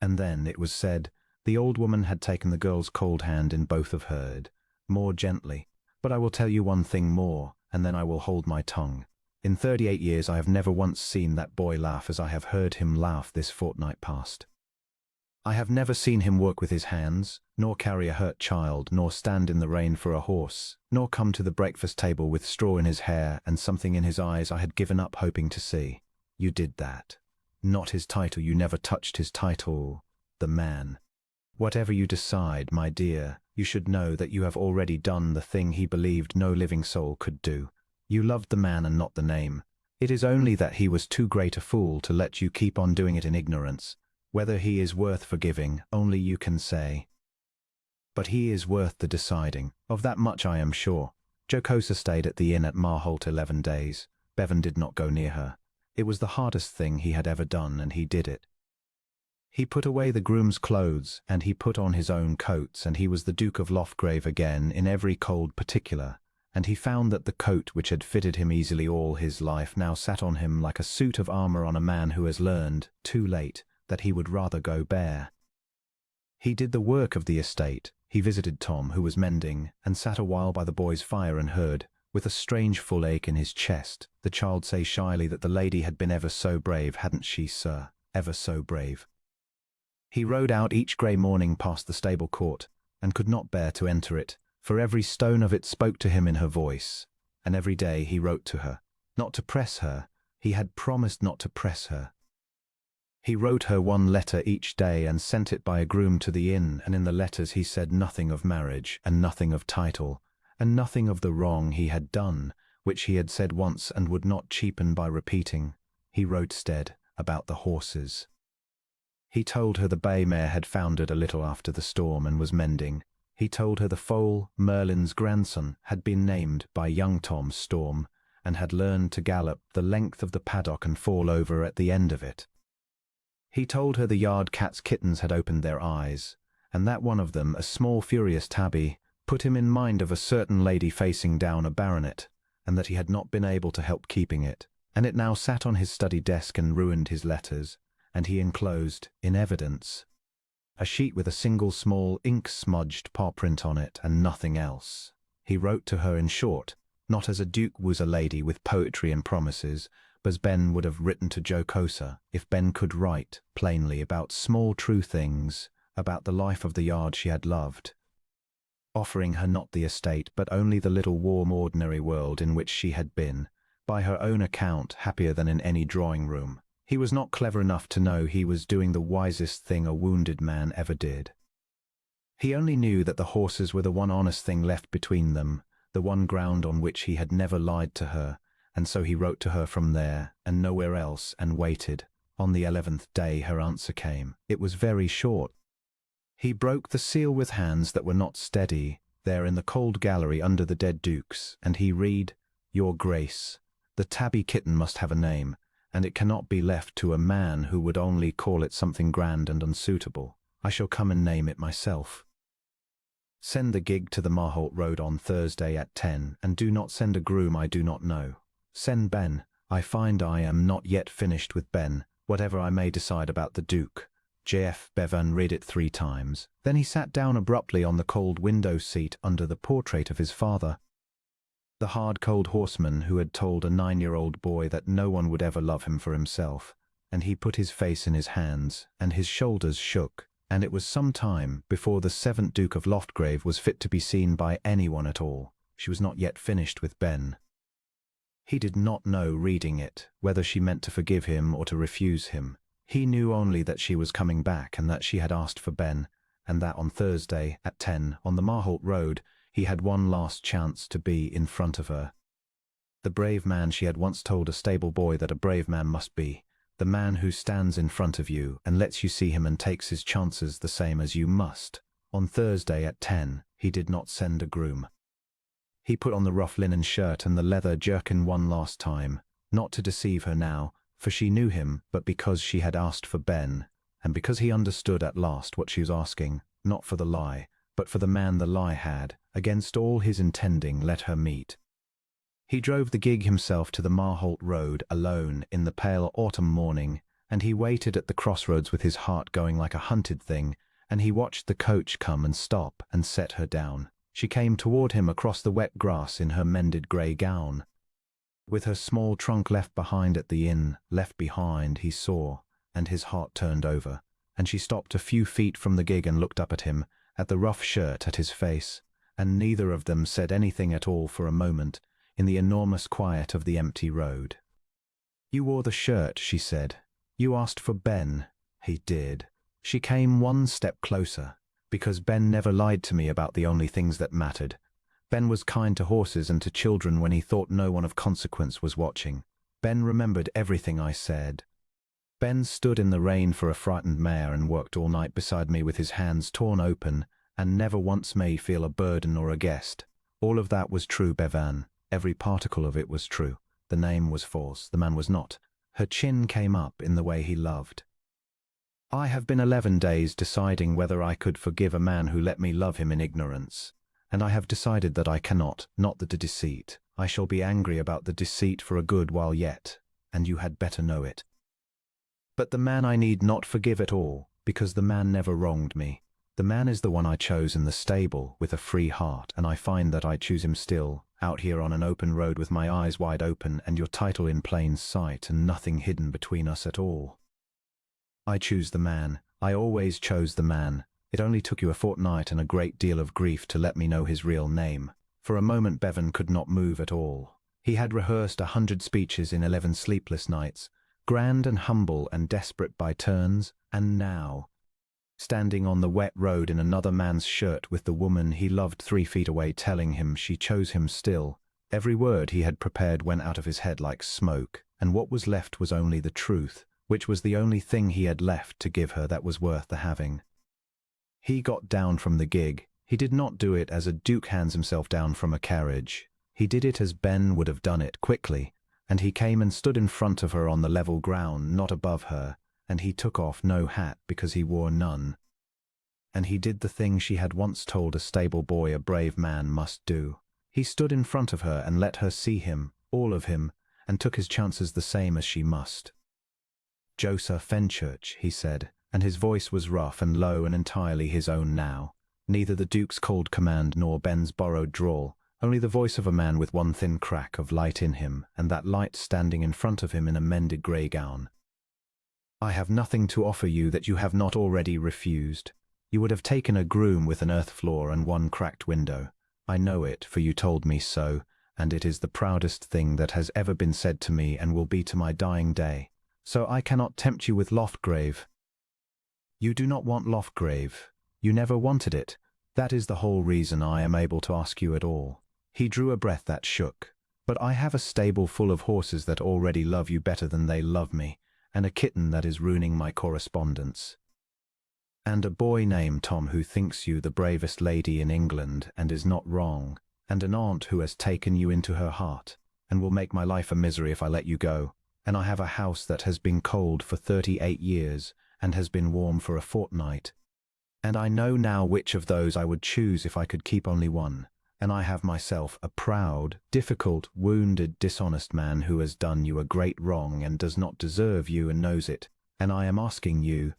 And then, it was said, the old woman had taken the girl's cold hand in both of hers, more gently. "But I will tell you one thing more, and then I will hold my tongue. In 38 years I have never once seen that boy laugh as I have heard him laugh this fortnight past. I have never seen him work with his hands, nor carry a hurt child, nor stand in the rain for a horse, nor come to the breakfast table with straw in his hair and something in his eyes I had given up hoping to see. You did that. Not his title, you never touched his title. The man. Whatever you decide, my dear, you should know that you have already done the thing he believed no living soul could do. You loved the man and not the name. It is only that he was too great a fool to let you keep on doing it in ignorance. Whether he is worth forgiving, only you can say. But he is worth the deciding. Of that much I am sure. Jocosa stayed at the inn at Marholt 11 days. Bevan did not go near her. It was the hardest thing he had ever done, and he did it. He put away the groom's clothes, and he put on his own coats, and he was the Duke of Loftgrave again in every cold particular, and he found that the coat which had fitted him easily all his life now sat on him like a suit of armour on a man who has learned, too late, that he would rather go bare. He did the work of the estate. He visited Tom, who was mending, and sat a while by the boy's fire and heard, with a strange full ache in his chest, the child say shyly that the lady had been ever so brave, hadn't she, sir? Ever so brave. He rode out each grey morning past the stable court, and could not bear to enter it, for every stone of it spoke to him in her voice, and every day he wrote to her, not to press her. He had promised not to press her. He wrote her one letter each day and sent it by a groom to the inn, and in the letters he said nothing of marriage, and nothing of title, and nothing of the wrong he had done, which he had said once and would not cheapen by repeating. He wrote instead about the horses. He told her the bay mare had foundered a little after the storm and was mending. He told her the foal, Merlin's grandson, had been named by young Tom's storm, and had learned to gallop the length of the paddock and fall over at the end of it. He told her the yard cat's kittens had opened their eyes, and that one of them, a small furious tabby, put him in mind of a certain lady facing down a baronet, and that he had not been able to help keeping it, and it now sat on his study desk and ruined his letters, and he enclosed, in evidence, a sheet with a single small ink-smudged paw print on it and nothing else. He wrote to her in short, not as a duke woos a lady with poetry and promises, but as Ben would have written to Jocosa if Ben could write plainly about small true things, about the life of the yard she had loved, offering her not the estate but only the little warm ordinary world in which she had been, by her own account, happier than in any drawing-room. He was not clever enough to know he was doing the wisest thing a wounded man ever did. He only knew that the horses were the one honest thing left between them, the one ground on which he had never lied to her, and so he wrote to her from there, and nowhere else, and waited. On the 11th day her answer came. It was very short. He broke the seal with hands that were not steady, there in the cold gallery under the dead dukes, and he read, "Your Grace, the tabby kitten must have a name, and it cannot be left to a man who would only call it something grand and unsuitable. I shall come and name it myself. Send the gig to the Marholt Road on Thursday at 10, and do not send a groom I do not know. Send Ben. I find I am not yet finished with Ben, whatever I may decide about the Duke." J.F. Bevan read it 3 times. Then he sat down abruptly on the cold window seat under the portrait of his father, the hard cold horseman who had told a 9-year-old boy that no one would ever love him for himself, and he put his face in his hands, and his shoulders shook, and it was some time before the 7th Duke of Loftgrave was fit to be seen by anyone at all. She was not yet finished with Ben. He did not know, reading it, whether she meant to forgive him or to refuse him. He knew only that she was coming back and that she had asked for Ben, and that on Thursday at 10 on the Marholt Road he had one last chance to be in front of her. The brave man she had once told a stable boy that a brave man must be, the man who stands in front of you and lets you see him and takes his chances the same as you must. On Thursday at 10 he did not send a groom. He put on the rough linen shirt and the leather jerkin one last time, not to deceive her now, for she knew him, but because she had asked for Ben, and because he understood at last what she was asking, not for the lie, but for the man the lie had, against all his intending, let her meet. He drove the gig himself to the Marholt Road alone in the pale autumn morning, and he waited at the crossroads with his heart going like a hunted thing, and he watched the coach come and stop and set her down. She came toward him across the wet grass in her mended grey gown, with her small trunk left behind at the inn, left behind, he saw, and his heart turned over, and she stopped a few feet from the gig and looked up at him, at the rough shirt, at his face, and neither of them said anything at all for a moment, in the enormous quiet of the empty road. "You wore the shirt," she said. "You asked for Ben." He did. She came one step closer, because Ben never lied to me about the only things that mattered. Ben was kind to horses and to children when he thought no one of consequence was watching. Ben remembered everything I said. Ben stood in the rain for a frightened mare and worked all night beside me with his hands torn open, and never once made feel a burden or a guest. All of that was true, Bevan. Every particle of it was true. The name was false. The man was not. Her chin came up in the way he loved. "I have been 11 days deciding whether I could forgive a man who let me love him in ignorance. And I have decided that I cannot, not the deceit. I shall be angry about the deceit for a good while yet, and you had better know it. But the man I need not forgive at all, because the man never wronged me. The man is the one I chose in the stable, with a free heart, and I find that I choose him still, out here on an open road with my eyes wide open and your title in plain sight and nothing hidden between us at all. I choose the man. I always chose the man. It only took you a fortnight and a great deal of grief to let me know his real name." For a moment Bevan could not move at all. He had rehearsed 100 speeches in 11 sleepless nights, grand and humble and desperate by turns, and now, standing on the wet road in another man's shirt with the woman he loved 3 feet away telling him she chose him still, every word he had prepared went out of his head like smoke, and what was left was only the truth, which was the only thing he had left to give her that was worth the having. He got down from the gig. He did not do it as a duke hands himself down from a carriage. He did it as Ben would have done it, quickly, and he came and stood in front of her on the level ground, not above her, and he took off no hat because he wore none. And he did the thing she had once told a stable boy a brave man must do. He stood in front of her and let her see him, all of him, and took his chances the same as she must. Joseph Fenchurch, he said, and his voice was rough and low and entirely his own now. Neither the Duke's cold command nor Ben's borrowed drawl, only the voice of a man with one thin crack of light in him, and that light standing in front of him in a mended grey gown. I have nothing to offer you that you have not already refused. You would have taken a groom with an earth floor and one cracked window. I know it, for you told me so, and it is the proudest thing that has ever been said to me and will be to my dying day. So I cannot tempt you with Loftgrave. You do not want Loftgrave. You never wanted it. That is the whole reason I am able to ask you at all. He drew a breath that shook. But I have a stable full of horses that already love you better than they love me, and a kitten that is ruining my correspondence. And a boy named Tom who thinks you the bravest lady in England and is not wrong, and an aunt who has taken you into her heart, and will make my life a misery if I let you go. And I have a house that has been cold for 38 years, and has been warm for a fortnight. And I know now which of those I would choose if I could keep only one. And I have myself a proud, difficult, wounded, dishonest man who has done you a great wrong and does not deserve you and knows it. And I am asking you,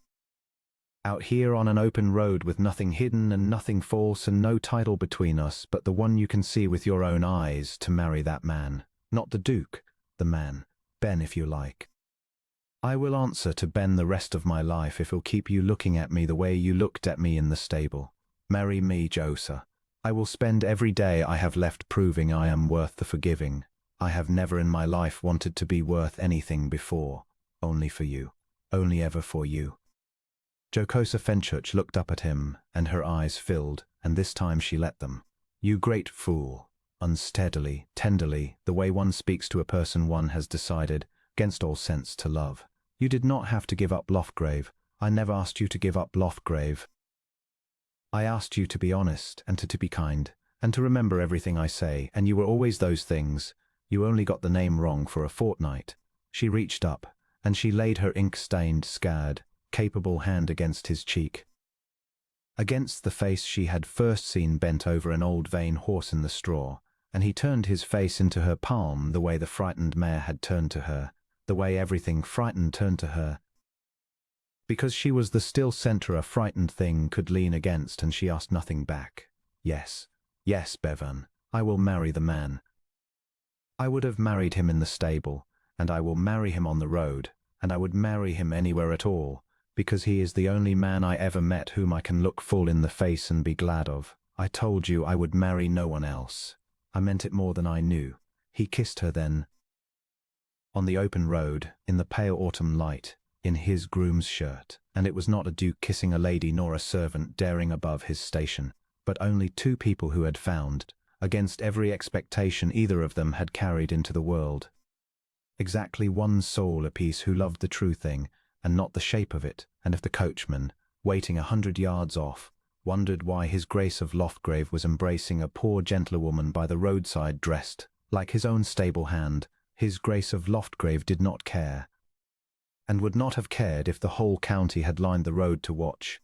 out here on an open road with nothing hidden and nothing false and no title between us but the one you can see with your own eyes, to marry that man. Not the Duke, the man. Ben, if you like. I will answer to Ben the rest of my life if he'll keep you looking at me the way you looked at me in the stable. Marry me, Joseph. I will spend every day I have left proving I am worth the forgiving. I have never in my life wanted to be worth anything before. Only for you. Only ever for you. Jocosa Fenchurch looked up at him, and her eyes filled, and this time she let them. You great fool. Unsteadily, tenderly, the way one speaks to a person one has decided, against all sense, to love. You did not have to give up Loftgrave. I never asked you to give up Loftgrave. I asked you to be honest, and to be kind, and to remember everything I say, and you were always those things. You only got the name wrong for a fortnight. She reached up, and she laid her ink-stained, scared, capable hand against his cheek. Against the face she had first seen bent over an old vain horse in the straw, and he turned his face into her palm the way the frightened mare had turned to her, the way everything frightened turned to her. Because she was the still centre a frightened thing could lean against, and she asked nothing back. Yes, yes, Bevan, I will marry the man. I would have married him in the stable, and I will marry him on the road, and I would marry him anywhere at all, because he is the only man I ever met whom I can look full in the face and be glad of. I told you I would marry no one else. I meant it more than I knew. He kissed her then. On the open road, in the pale autumn light, in his groom's shirt, and it was not a duke kissing a lady nor a servant daring above his station, but only two people who had found, against every expectation either of them had carried into the world, exactly one soul apiece who loved the true thing, and not the shape of it, and if the coachman, waiting 100 yards off, wondered why his Grace of Loftgrave was embracing a poor gentlewoman by the roadside dressed, like his own stable hand, his Grace of Loftgrave did not care, and would not have cared if the whole county had lined the road to watch.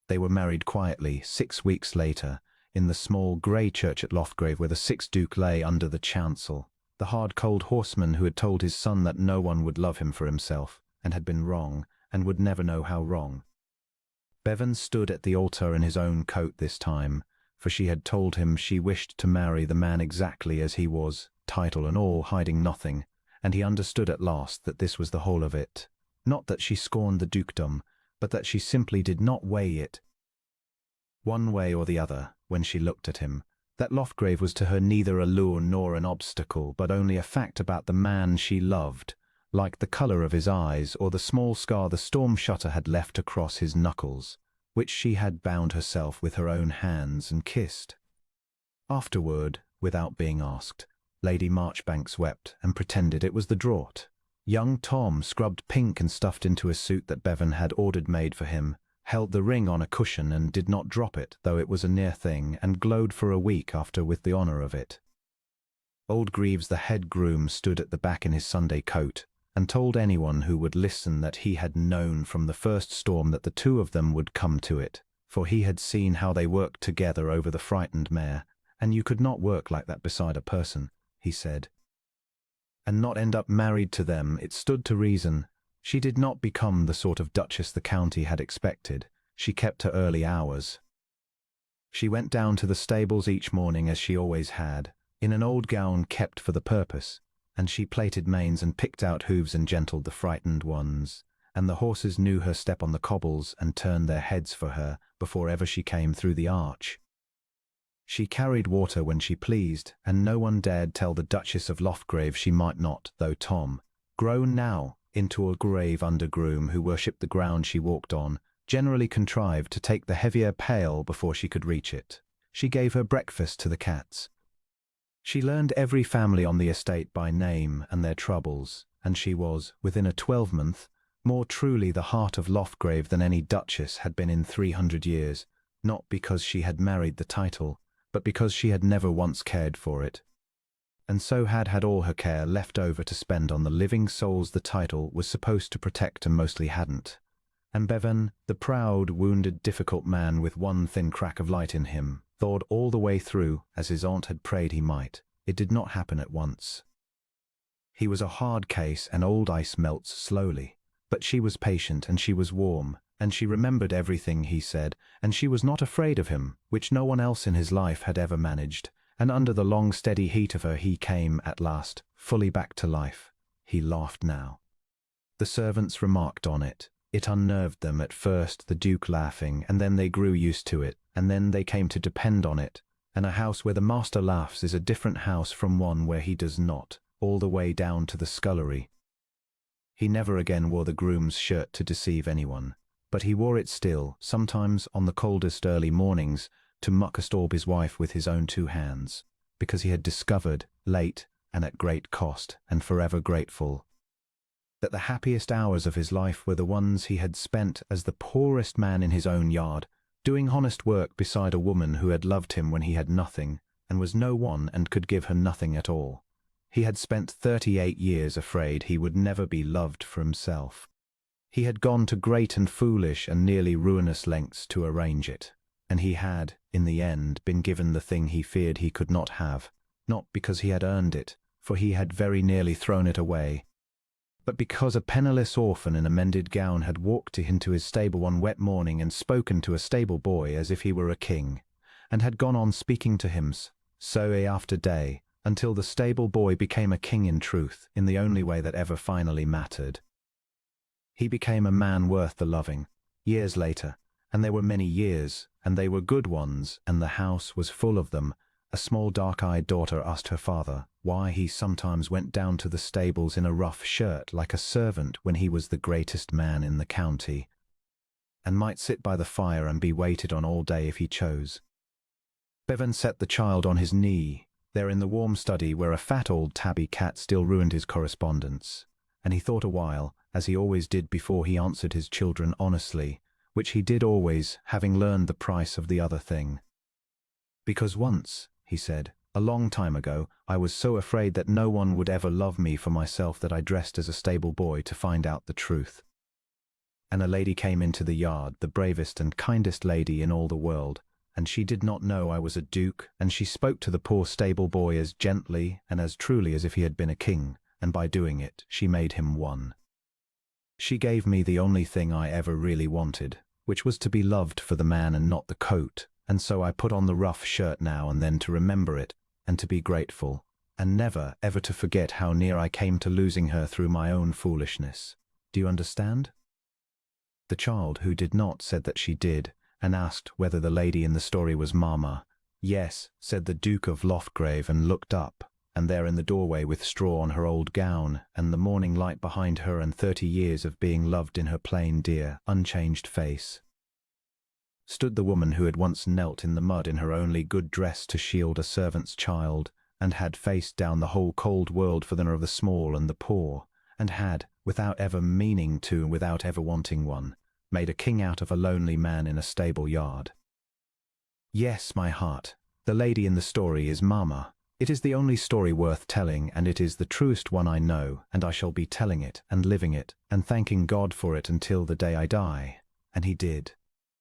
They were married quietly 6 weeks later, in the small grey church at Loftgrave where the 6th Duke lay under the chancel, the hard cold horseman who had told his son that no one would love him for himself, and had been wrong, and would never know how wrong. Bevan stood at the altar in his own coat this time, for she had told him she wished to marry the man exactly as he was, title and all, hiding nothing, and he understood at last that this was the whole of it. Not that she scorned the dukedom, but that she simply did not weigh it one way or the other when she looked at him, that Loftgrave was to her neither a lure nor an obstacle, but only a fact about the man she loved, like the colour of his eyes or the small scar the storm shutter had left across his knuckles, which she had bound herself with her own hands and kissed. Afterward, without being asked, Lady Marchbanks wept and pretended it was the draught. Young Tom, scrubbed pink and stuffed into a suit that Bevan had ordered made for him, held the ring on a cushion and did not drop it, though it was a near thing, and glowed for a week after with the honour of it. Old Greaves, the head groom, stood at the back in his Sunday coat, and told anyone who would listen that he had known from the first storm that the two of them would come to it, for he had seen how they worked together over the frightened mare, and you could not work like that beside a person, he said, and not end up married to them. It stood to reason. She did not become the sort of duchess the county had expected. She kept her early hours. She went down to the stables each morning as she always had, in an old gown kept for the purpose, and she plaited manes and picked out hooves and gentled the frightened ones, and the horses knew her step on the cobbles and turned their heads for her before ever she came through the arch. She carried water when she pleased, and no one dared tell the Duchess of Loftgrave she might not, though Tom, grown now into a grave undergroom who worshipped the ground she walked on, generally contrived to take the heavier pail before she could reach it. She gave her breakfast to the cats. She learned every family on the estate by name and their troubles, and she was, within a 12-month, more truly the heart of Loftgrave than any duchess had been in 300 years, not because she had married the title, but because she had never once cared for it, and so had all her care left over to spend on the living souls the title was supposed to protect and mostly hadn't. And Bevan, the proud, wounded, difficult man with one thin crack of light in him, thawed all the way through, as his aunt had prayed he might. It did not happen at once. He was a hard case, and old ice melts slowly. But she was patient, and she was warm, and she remembered everything he said, and she was not afraid of him, which no one else in his life had ever managed, and under the long steady heat of her he came, at last, fully back to life. He laughed now. The servants remarked on it. It unnerved them at first, the Duke laughing, and then they grew used to it, and then they came to depend on it, and a house where the master laughs is a different house from one where he does not, all the way down to the scullery. He never again wore the groom's shirt to deceive anyone, but he wore it still, sometimes on the coldest early mornings, to muck-a-storb his wife with his own 2 hands, because he had discovered, late and at great cost, and forever grateful, that the happiest hours of his life were the ones he had spent as the poorest man in his own yard, doing honest work beside a woman who had loved him when he had nothing, and was no one and could give her nothing at all. He had spent 38 years afraid he would never be loved for himself. He had gone to great and foolish and nearly ruinous lengths to arrange it, and he had, in the end, been given the thing he feared he could not have, not because he had earned it, for he had very nearly thrown it away, but because a penniless orphan in a mended gown had walked into his stable one wet morning and spoken to a stable boy as if he were a king, and had gone on speaking to him so day after day, until the stable boy became a king in truth, in the only way that ever finally mattered. He became a man worth the loving, years later, and there were many years, and they were good ones, and the house was full of them. A small dark-eyed daughter asked her father why he sometimes went down to the stables in a rough shirt like a servant when he was the greatest man in the county, and might sit by the fire and be waited on all day if he chose. Bevan set the child on his knee, there in the warm study where a fat old tabby cat still ruined his correspondence, and he thought a while, as he always did before he answered his children honestly, which he did always, having learned the price of the other thing. Because once, he said, a long time ago, I was so afraid that no one would ever love me for myself that I dressed as a stable boy to find out the truth. And a lady came into the yard, the bravest and kindest lady in all the world, and she did not know I was a duke, and she spoke to the poor stable boy as gently and as truly as if he had been a king, and by doing it, she made him one. She gave me the only thing I ever really wanted, which was to be loved for the man and not the coat, and so I put on the rough shirt now and then to remember it, and to be grateful, and never, ever to forget how near I came to losing her through my own foolishness. Do you understand? The child, who did not, said that she did, and asked whether the lady in the story was Mamma. Yes, said the Duke of Loftgrave, and looked up, and there in the doorway with straw on her old gown, and the morning light behind her and 30 years of being loved in her plain, dear, unchanged face, stood the woman who had once knelt in the mud in her only good dress to shield a servant's child, and had faced down the whole cold world for the honor of the small and the poor, and had, without ever meaning to and without ever wanting one, made a king out of a lonely man in a stable yard. Yes, my heart, the lady in the story is Mamma. It is the only story worth telling, and it is the truest one I know, and I shall be telling it, and living it, and thanking God for it until the day I die. And he did.